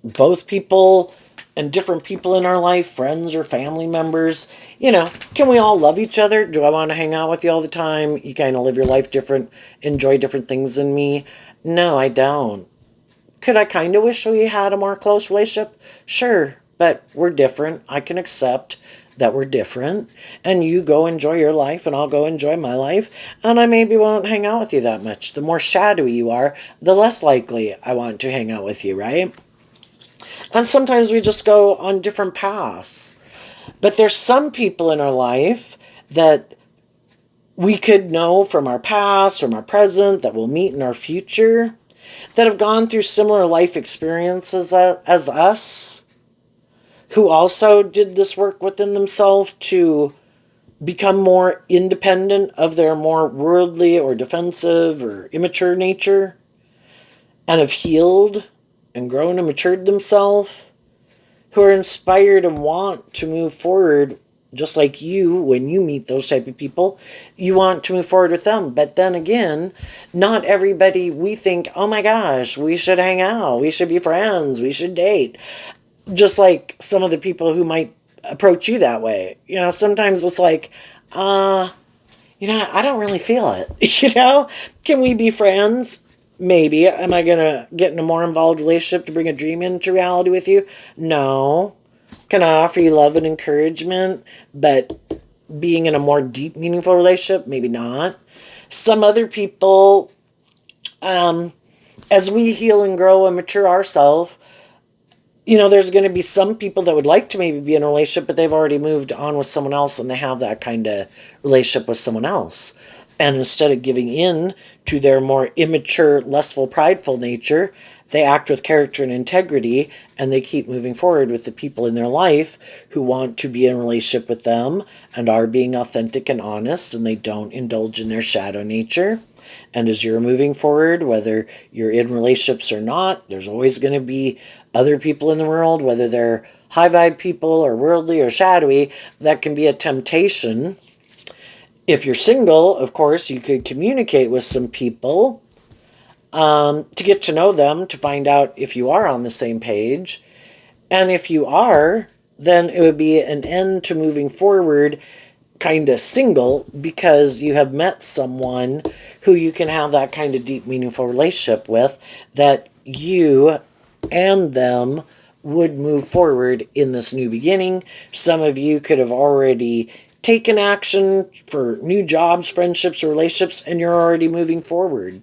S1: Both people and different people in our life, friends or family members, you know, can we all love each other? Do I want to hang out with you all the time? You kind of live your life different, enjoy different things than me? No, I don't. Could I kind of wish we had a more close relationship? Sure, but we're different. I can accept that we're different. And you go enjoy your life and I'll go enjoy my life. And I maybe won't hang out with you that much. The more shadowy you are, the less likely I want to hang out with you, right? And sometimes we just go on different paths. But there's some people in our life that we could know from our past, from our present, that we'll meet in our future, that have gone through similar life experiences as us, who also did this work within themselves to become more independent of their more worldly or defensive or immature nature, and have healed and grown and matured themselves, who are inspired and want to move forward. Just like you, when you meet those type of people, you want to move forward with them. But then again, not everybody, we think, oh my gosh, we should hang out, we should be friends, we should date. Just like some of the people who might approach you that way. You know, sometimes it's like, you know, I don't really feel it. You know, can we be friends? Maybe. Am I going to get in a more involved relationship to bring a dream into reality with you? No. Can I offer you love and encouragement, but being in a more deep, meaningful relationship? Maybe not. Some other people, as we heal and grow and mature ourselves, you know, there's going to be some people that would like to maybe be in a relationship, but they've already moved on with someone else and they have that kind of relationship with someone else. And instead of giving in to their more immature, lustful, prideful nature, they act with character and integrity, and they keep moving forward with the people in their life who want to be in a relationship with them and are being authentic and honest, and they don't indulge in their shadow nature. And as you're moving forward, whether you're in relationships or not, there's always going to be other people in the world, whether they're high vibe people or worldly or shadowy, that can be a temptation. If you're single, of course, you could communicate with some people to get to know them, to find out if you are on the same page. And if you are, then it would be an end to moving forward kind of single, because you have met someone who you can have that kind of deep, meaningful relationship with, that you and them would move forward in this new beginning. Some of you could have already taken action for new jobs, friendships, or relationships, and you're already moving forward.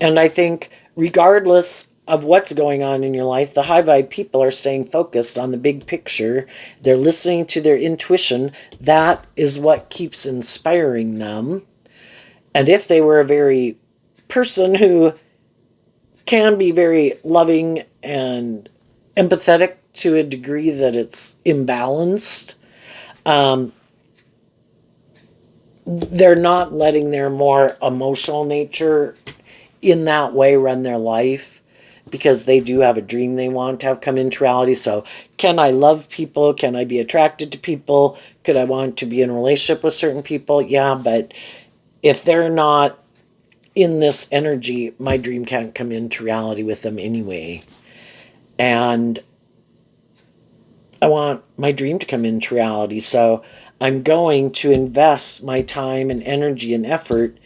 S1: And I think regardless of what's going on in your life, the high vibe people are staying focused on the big picture. They're listening to their intuition. That is what keeps inspiring them. And if they were a very person who can be very loving and empathetic to a degree that it's imbalanced, they're not letting their more emotional nature in that way run their life, because they do have a dream they want to have come into reality. So can I love people? Can I be attracted to people? Could I want to be in a relationship with certain people? Yeah, but if they're not in this energy, my dream can't come into reality with them anyway. And I want my dream to come into reality. So I'm going to invest my time and energy and effort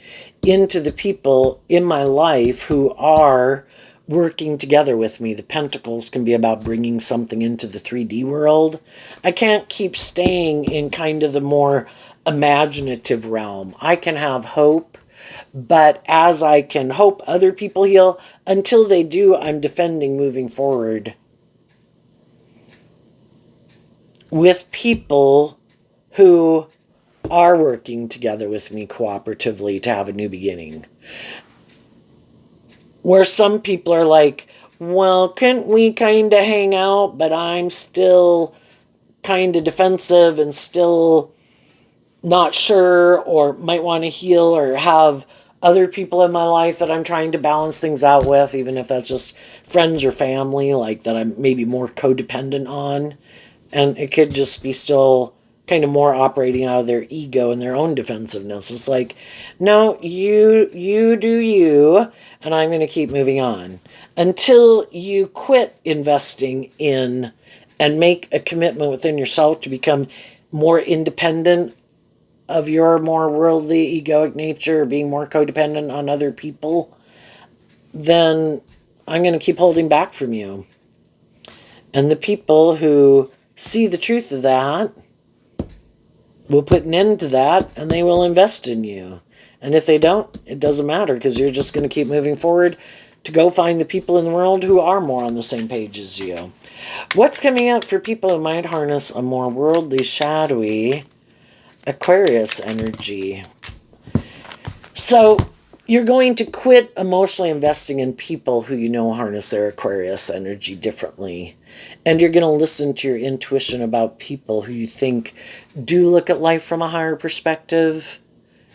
S1: into the people in my life who are working together with me. The Pentacles can be about bringing something into the 3D world. I can't keep staying in kind of the more imaginative realm. I can have hope. But as I can hope other people heal, until they do, I'm defending moving forward with people who are working together with me cooperatively to have a new beginning. Where some people are like, well, couldn't we kind of hang out, but I'm still kind of defensive and still not sure, or might want to heal, or have other people in my life that I'm trying to balance things out with, even if that's just friends or family, like that I'm maybe more codependent on. And it could just be still kind of more operating out of their ego and their own defensiveness. It's like, no, you do you, and I'm going to keep moving on until you quit investing in and make a commitment within yourself to become more independent of your more worldly egoic nature, being more codependent on other people. Then I'm going to keep holding back from you. And the people who see the truth of that will put an end to that, and they will invest in you. And if they don't, it doesn't matter, because you're just going to keep moving forward to go find the people in the world who are more on the same page as you. What's coming up for people who might harness a more worldly, shadowy Aquarius energy? So you're going to quit emotionally investing in people who you know harness their Aquarius energy differently. And you're going to listen to your intuition about people who you think do look at life from a higher perspective.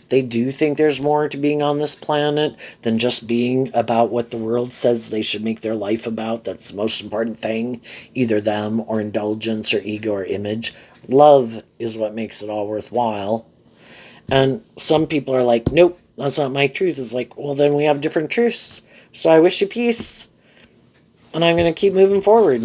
S1: They do think there's more to being on this planet than just being about what the world says they should make their life about. That's the most important thing, either them or indulgence or ego or image. Love is what makes it all worthwhile. And some people are like, nope, that's not my truth. It's like, well, then we have different truths. So I wish you peace. And I'm going to keep moving forward.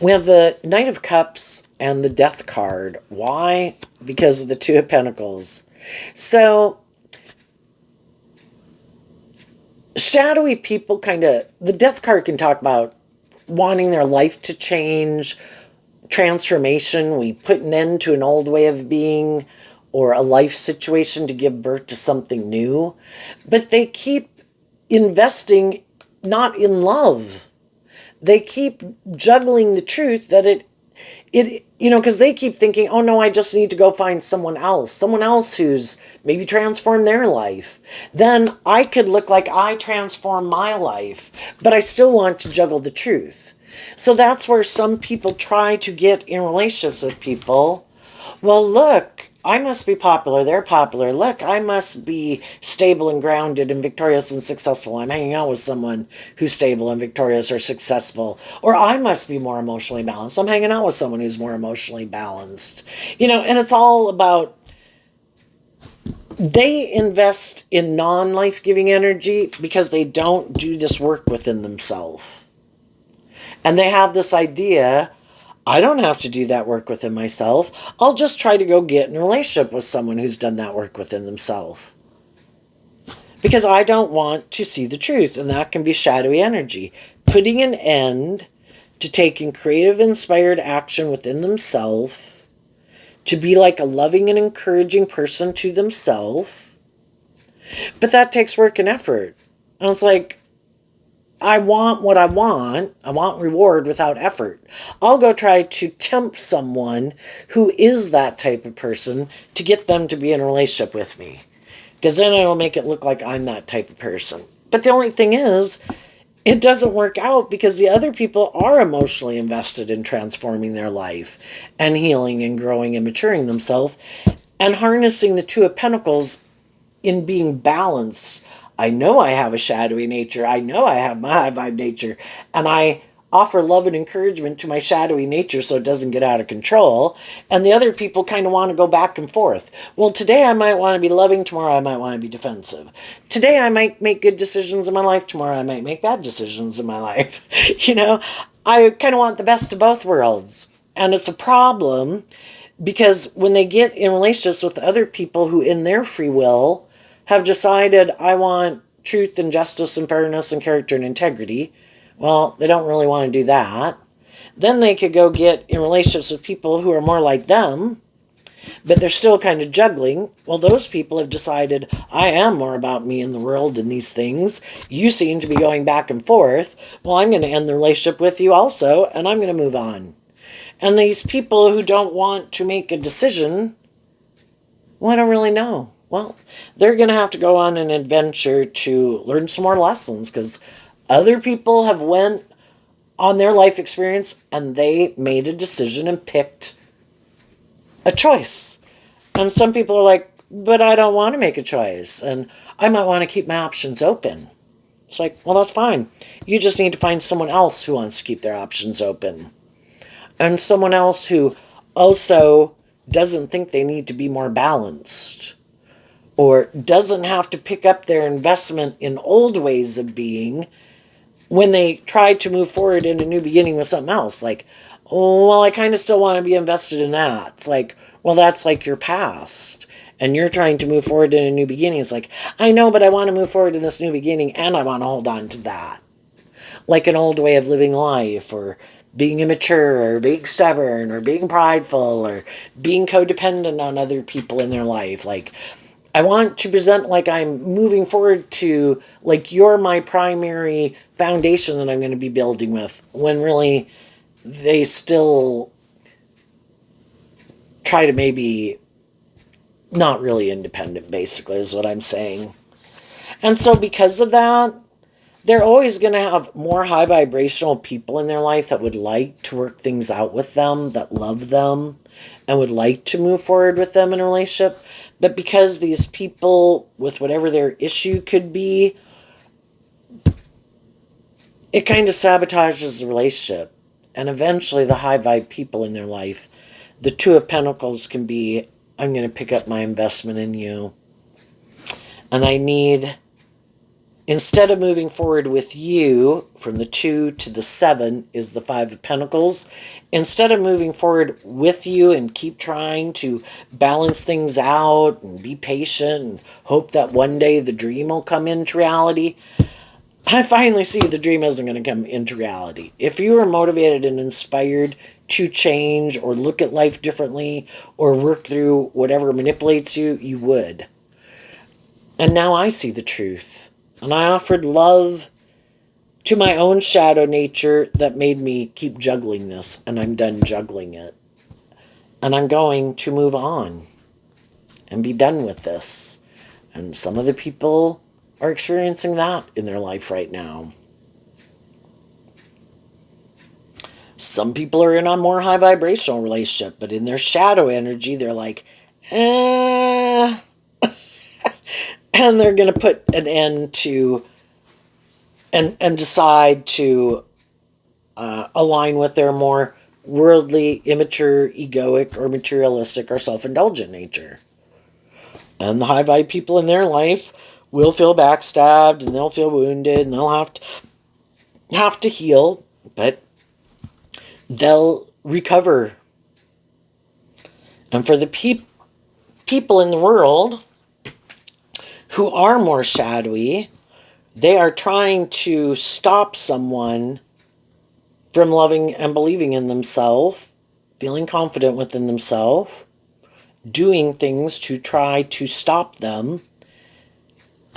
S1: We have the Knight of Cups and the Death card. Why? Because of the Two of Pentacles. So, shadowy people the Death card can talk about wanting their life to change, transformation. We put an end to an old way of being or a life situation to give birth to something new. But they keep investing not in love. They keep juggling the truth that because they keep thinking, oh no, I just need to go find someone else who's maybe transformed their life. Then I could look like I transform my life, but I still want to juggle the truth. So that's where some people try to get in relationships with people. Well, look, I must be popular. They're popular. Look, I must be stable and grounded and victorious and successful. I'm hanging out with someone who's stable and victorious or successful. Or I must be more emotionally balanced. I'm hanging out with someone who's more emotionally balanced. And it's all about, they invest in non-life-giving energy because they don't do this work within themselves. And they have this idea, I don't have to do that work within myself. I'll just try to go get in a relationship with someone who's done that work within themselves. Because I don't want to see the truth, and that can be shadowy energy. Putting an end to taking creative, inspired action within themselves, to be like a loving and encouraging person to themselves. But that takes work and effort. And it's like, I want what I want. I want reward without effort. I'll go try to tempt someone who is that type of person to get them to be in a relationship with me. Because then it'll make it look like I'm that type of person. But the only thing is, it doesn't work out because the other people are emotionally invested in transforming their life and healing and growing and maturing themselves and harnessing the Two of Pentacles in being balanced. I know I have a shadowy nature. I know I have my high vibe nature. And I offer love and encouragement to my shadowy nature so it doesn't get out of control. And the other people kind of want to go back and forth. Well, today I might want to be loving. Tomorrow I might want to be defensive. Today I might make good decisions in my life. Tomorrow I might make bad decisions in my life. I kind of want the best of both worlds. And it's a problem because when they get in relationships with other people who in their free will have decided, I want truth and justice and fairness and character and integrity. Well, they don't really want to do that. Then they could go get in relationships with people who are more like them but they're still kind of juggling. Well, those people have decided, I am more about me in the world and these things. You seem to be going back and forth. Well, I'm going to end the relationship with you also, and I'm going to move on. And these people who don't want to make a decision, well, I don't really know. Well, they're going to have to go on an adventure to learn some more lessons, because other people have went on their life experience and they made a decision and picked a choice. And some people are like, but I don't want to make a choice, and I might want to keep my options open. It's like, well, that's fine. You just need to find someone else who wants to keep their options open. And someone else who also doesn't think they need to be more balanced, or doesn't have to pick up their investment in old ways of being when they try to move forward in a new beginning with something else. Like, oh, well, I kind of still want to be invested in that. It's like, well, that's like your past. And you're trying to move forward in a new beginning. It's like, I know, but I want to move forward in this new beginning, and I want to hold on to that. Like an old way of living life, or being immature, or being stubborn, or being prideful, or being codependent on other people in their life. Like, I want to present like I'm moving forward to, like, you're my primary foundation that I'm going to be building with, when really they still try to maybe not really independent, basically, is what I'm saying. And so because of that, they're always going to have more high vibrational people in their life that would like to work things out with them, that love them, and would like to move forward with them in a relationship. But because these people, with whatever their issue could be, it kind of sabotages the relationship. And eventually the high vibe people in their life, the Two of Pentacles can be, I'm going to pick up my investment in you. And I need, instead of moving forward with you, from the 2 to the 7 is the 5 of Pentacles. Instead of moving forward with you and keep trying to balance things out and be patient and hope that one day the dream will come into reality, I finally see the dream isn't going to come into reality. If you are motivated and inspired to change or look at life differently or work through whatever manipulates you, you would. And now I see the truth. And I offered love to my own shadow nature that made me keep juggling this. And I'm done juggling it. And I'm going to move on and be done with this. And some of the people are experiencing that in their life right now. Some people are in a more high vibrational relationship, but in their shadow energy, they're like, eh. And they're going to put an end to, and decide to align with their more worldly, immature, egoic, or materialistic, or self-indulgent nature. And the high vibe people in their life will feel backstabbed, and they'll feel wounded, and they'll have to heal, but they'll recover. And for the people in the world who are more shadowy, they are trying to stop someone from loving and believing in themselves, feeling confident within themselves, doing things to try to stop them.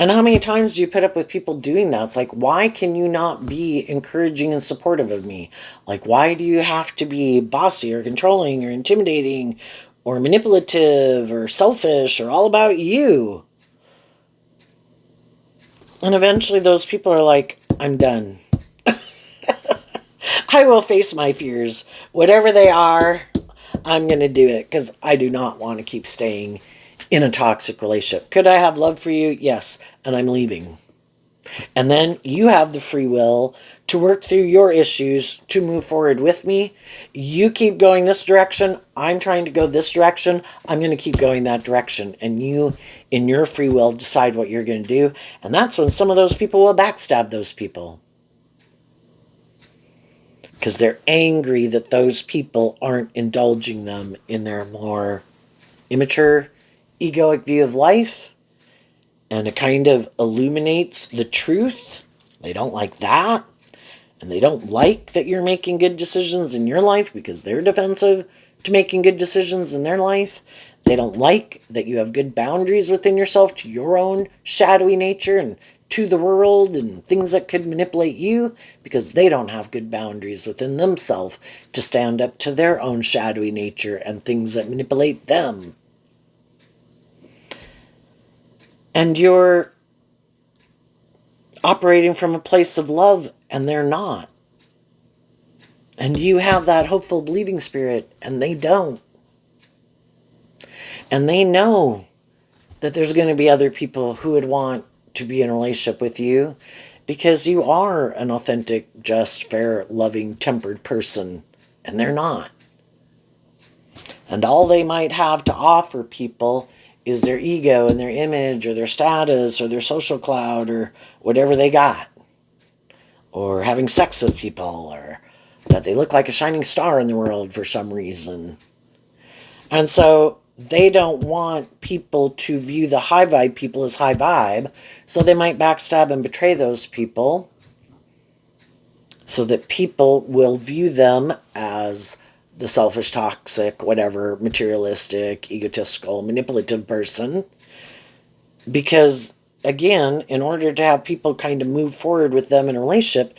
S1: And how many times do you put up with people doing that? It's like, why can you not be encouraging and supportive of me? Like, why do you have to be bossy or controlling or intimidating or manipulative or selfish or all about you? And eventually those people are like, I'm done. I will face my fears. Whatever they are, I'm going to do it, because I do not want to keep staying in a toxic relationship. Could I have love for you? Yes. And I'm leaving. And then you have the free will to work through your issues to move forward with me. You keep going this direction. I'm trying to go this direction. I'm going to keep going that direction. And you, in your free will, decide what you're going to do. And that's when some of those people will backstab those people, because they're angry that those people aren't indulging them in their more immature, egoic view of life. And it kind of illuminates the truth. They don't like that. And they don't like that you're making good decisions in your life, because they're defensive to making good decisions in their life. They don't like that you have good boundaries within yourself to your own shadowy nature and to the world and things that could manipulate you, because they don't have good boundaries within themselves to stand up to their own shadowy nature and things that manipulate them. And you're operating from a place of love and they're not. And you have that hopeful believing spirit and they don't. And they know that there's going to be other people who would want to be in a relationship with you because you are an authentic, just, fair, loving, tempered person, and they're not. And all they might have to offer people is their ego and their image or their status or their social clout or whatever they got. Or having sex with people, or that they look like a shining star in the world for some reason. And so they don't want people to view the high vibe people as high vibe, so they might backstab and betray those people so that people will view them as the selfish, toxic, whatever, materialistic, egotistical, manipulative person. Because, again, in order to have people kind of move forward with them in a relationship,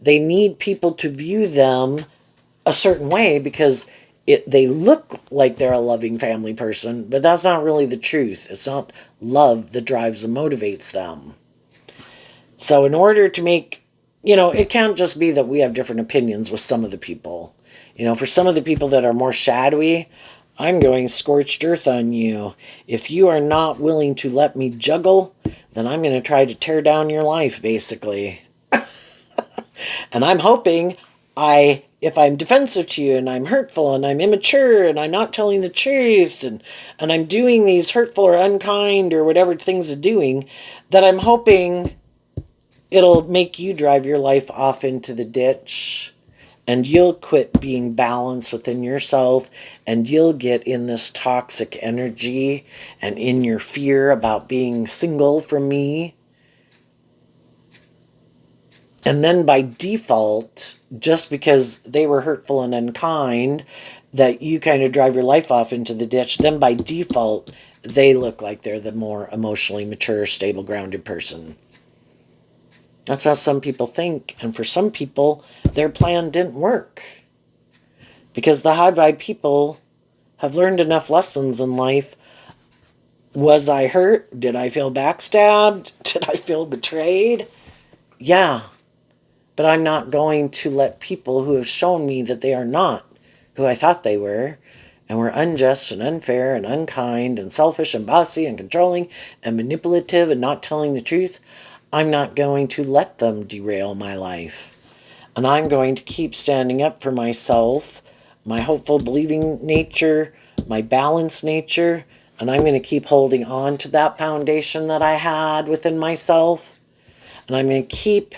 S1: they need people to view them a certain way because they look like they're a loving family person, but that's not really the truth. It's not love that drives and motivates them. So in order to make, it can't just be that we have different opinions with some of the people. For some of the people that are more shadowy, I'm going scorched earth on you. If you are not willing to let me juggle, then I'm going to try to tear down your life, basically. And I'm hoping if I'm defensive to you and I'm hurtful and I'm immature and I'm not telling the truth and I'm doing these hurtful or unkind or whatever things are doing, that I'm hoping it'll make you drive your life off into the ditch and you'll quit being balanced within yourself and you'll get in this toxic energy and in your fear about being single from me. And then by default, just because they were hurtful and unkind, that you kind of drive your life off into the ditch, then by default, they look like they're the more emotionally mature, stable, grounded person. That's how some people think. And for some people, their plan didn't work. Because the high vibe people have learned enough lessons in life. Was I hurt? Did I feel backstabbed? Did I feel betrayed? Yeah. But I'm not going to let people who have shown me that they are not who I thought they were, and were unjust and unfair and unkind and selfish and bossy and controlling and manipulative and not telling the truth, I'm not going to let them derail my life. And I'm going to keep standing up for myself, my hopeful, believing nature, my balanced nature, and I'm going to keep holding on to that foundation that I had within myself. And I'm going to keep...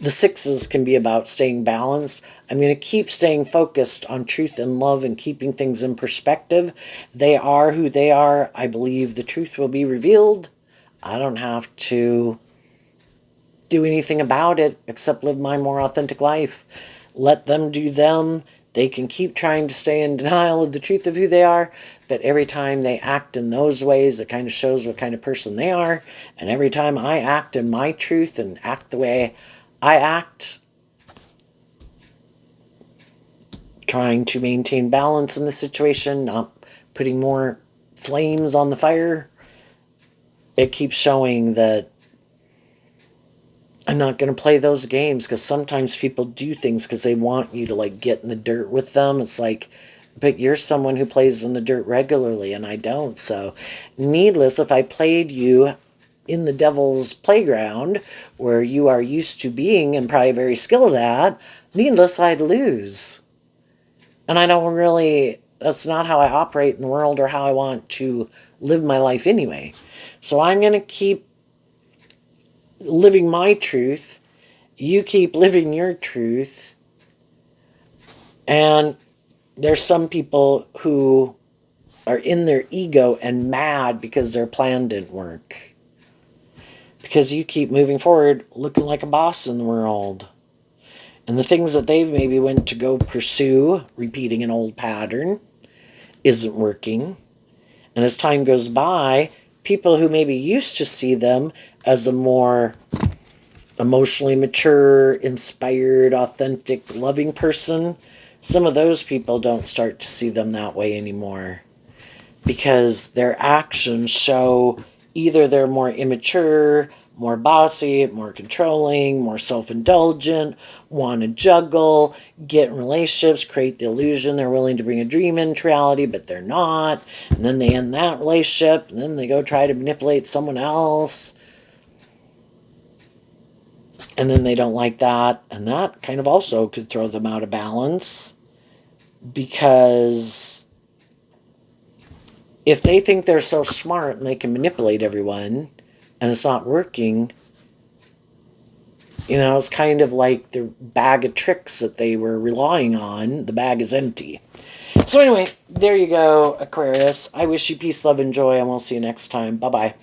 S1: The sixes can be about staying balanced. I'm going to keep staying focused on truth and love and keeping things in perspective. They are who they are. I believe the truth will be revealed. I don't have to do anything about it except live my more authentic life. Let them do them. They can keep trying to stay in denial of the truth of who they are, but every time they act in those ways, it kind of shows what kind of person they are. And every time I act in my truth and act the way I act, trying to maintain balance in the situation, not putting more flames on the fire, it keeps showing that I'm not going to play those games, because sometimes people do things because they want you to get in the dirt with them. It's like, but you're someone who plays in the dirt regularly and I don't. So needless, if I played you in the devil's playground where you are used to being and probably very skilled at, needless, I'd lose. And I don't really, that's not how I operate in the world or how I want to live my life anyway. So I'm going to keep living my truth. You keep living your truth. And there's some people who are in their ego and mad because their plan didn't work. Because you keep moving forward looking like a boss in the world. And the things that they've maybe went to go pursue, repeating an old pattern, isn't working. And as time goes by, people who maybe used to see them as a more emotionally mature, inspired, authentic, loving person, some of those people don't start to see them that way anymore, because their actions show either they're more immature, more bossy, more controlling, more self-indulgent, want to juggle, get in relationships, create the illusion they're willing to bring a dream into reality, but they're not. And then they end that relationship, and then they go try to manipulate someone else. And then they don't like that. And that kind of also could throw them out of balance, because if they think they're so smart and they can manipulate everyone and it's not working, it's kind of like the bag of tricks that they were relying on. The bag is empty. So anyway, there you go, Aquarius. I wish you peace, love, and joy, and we'll see you next time. Bye-bye.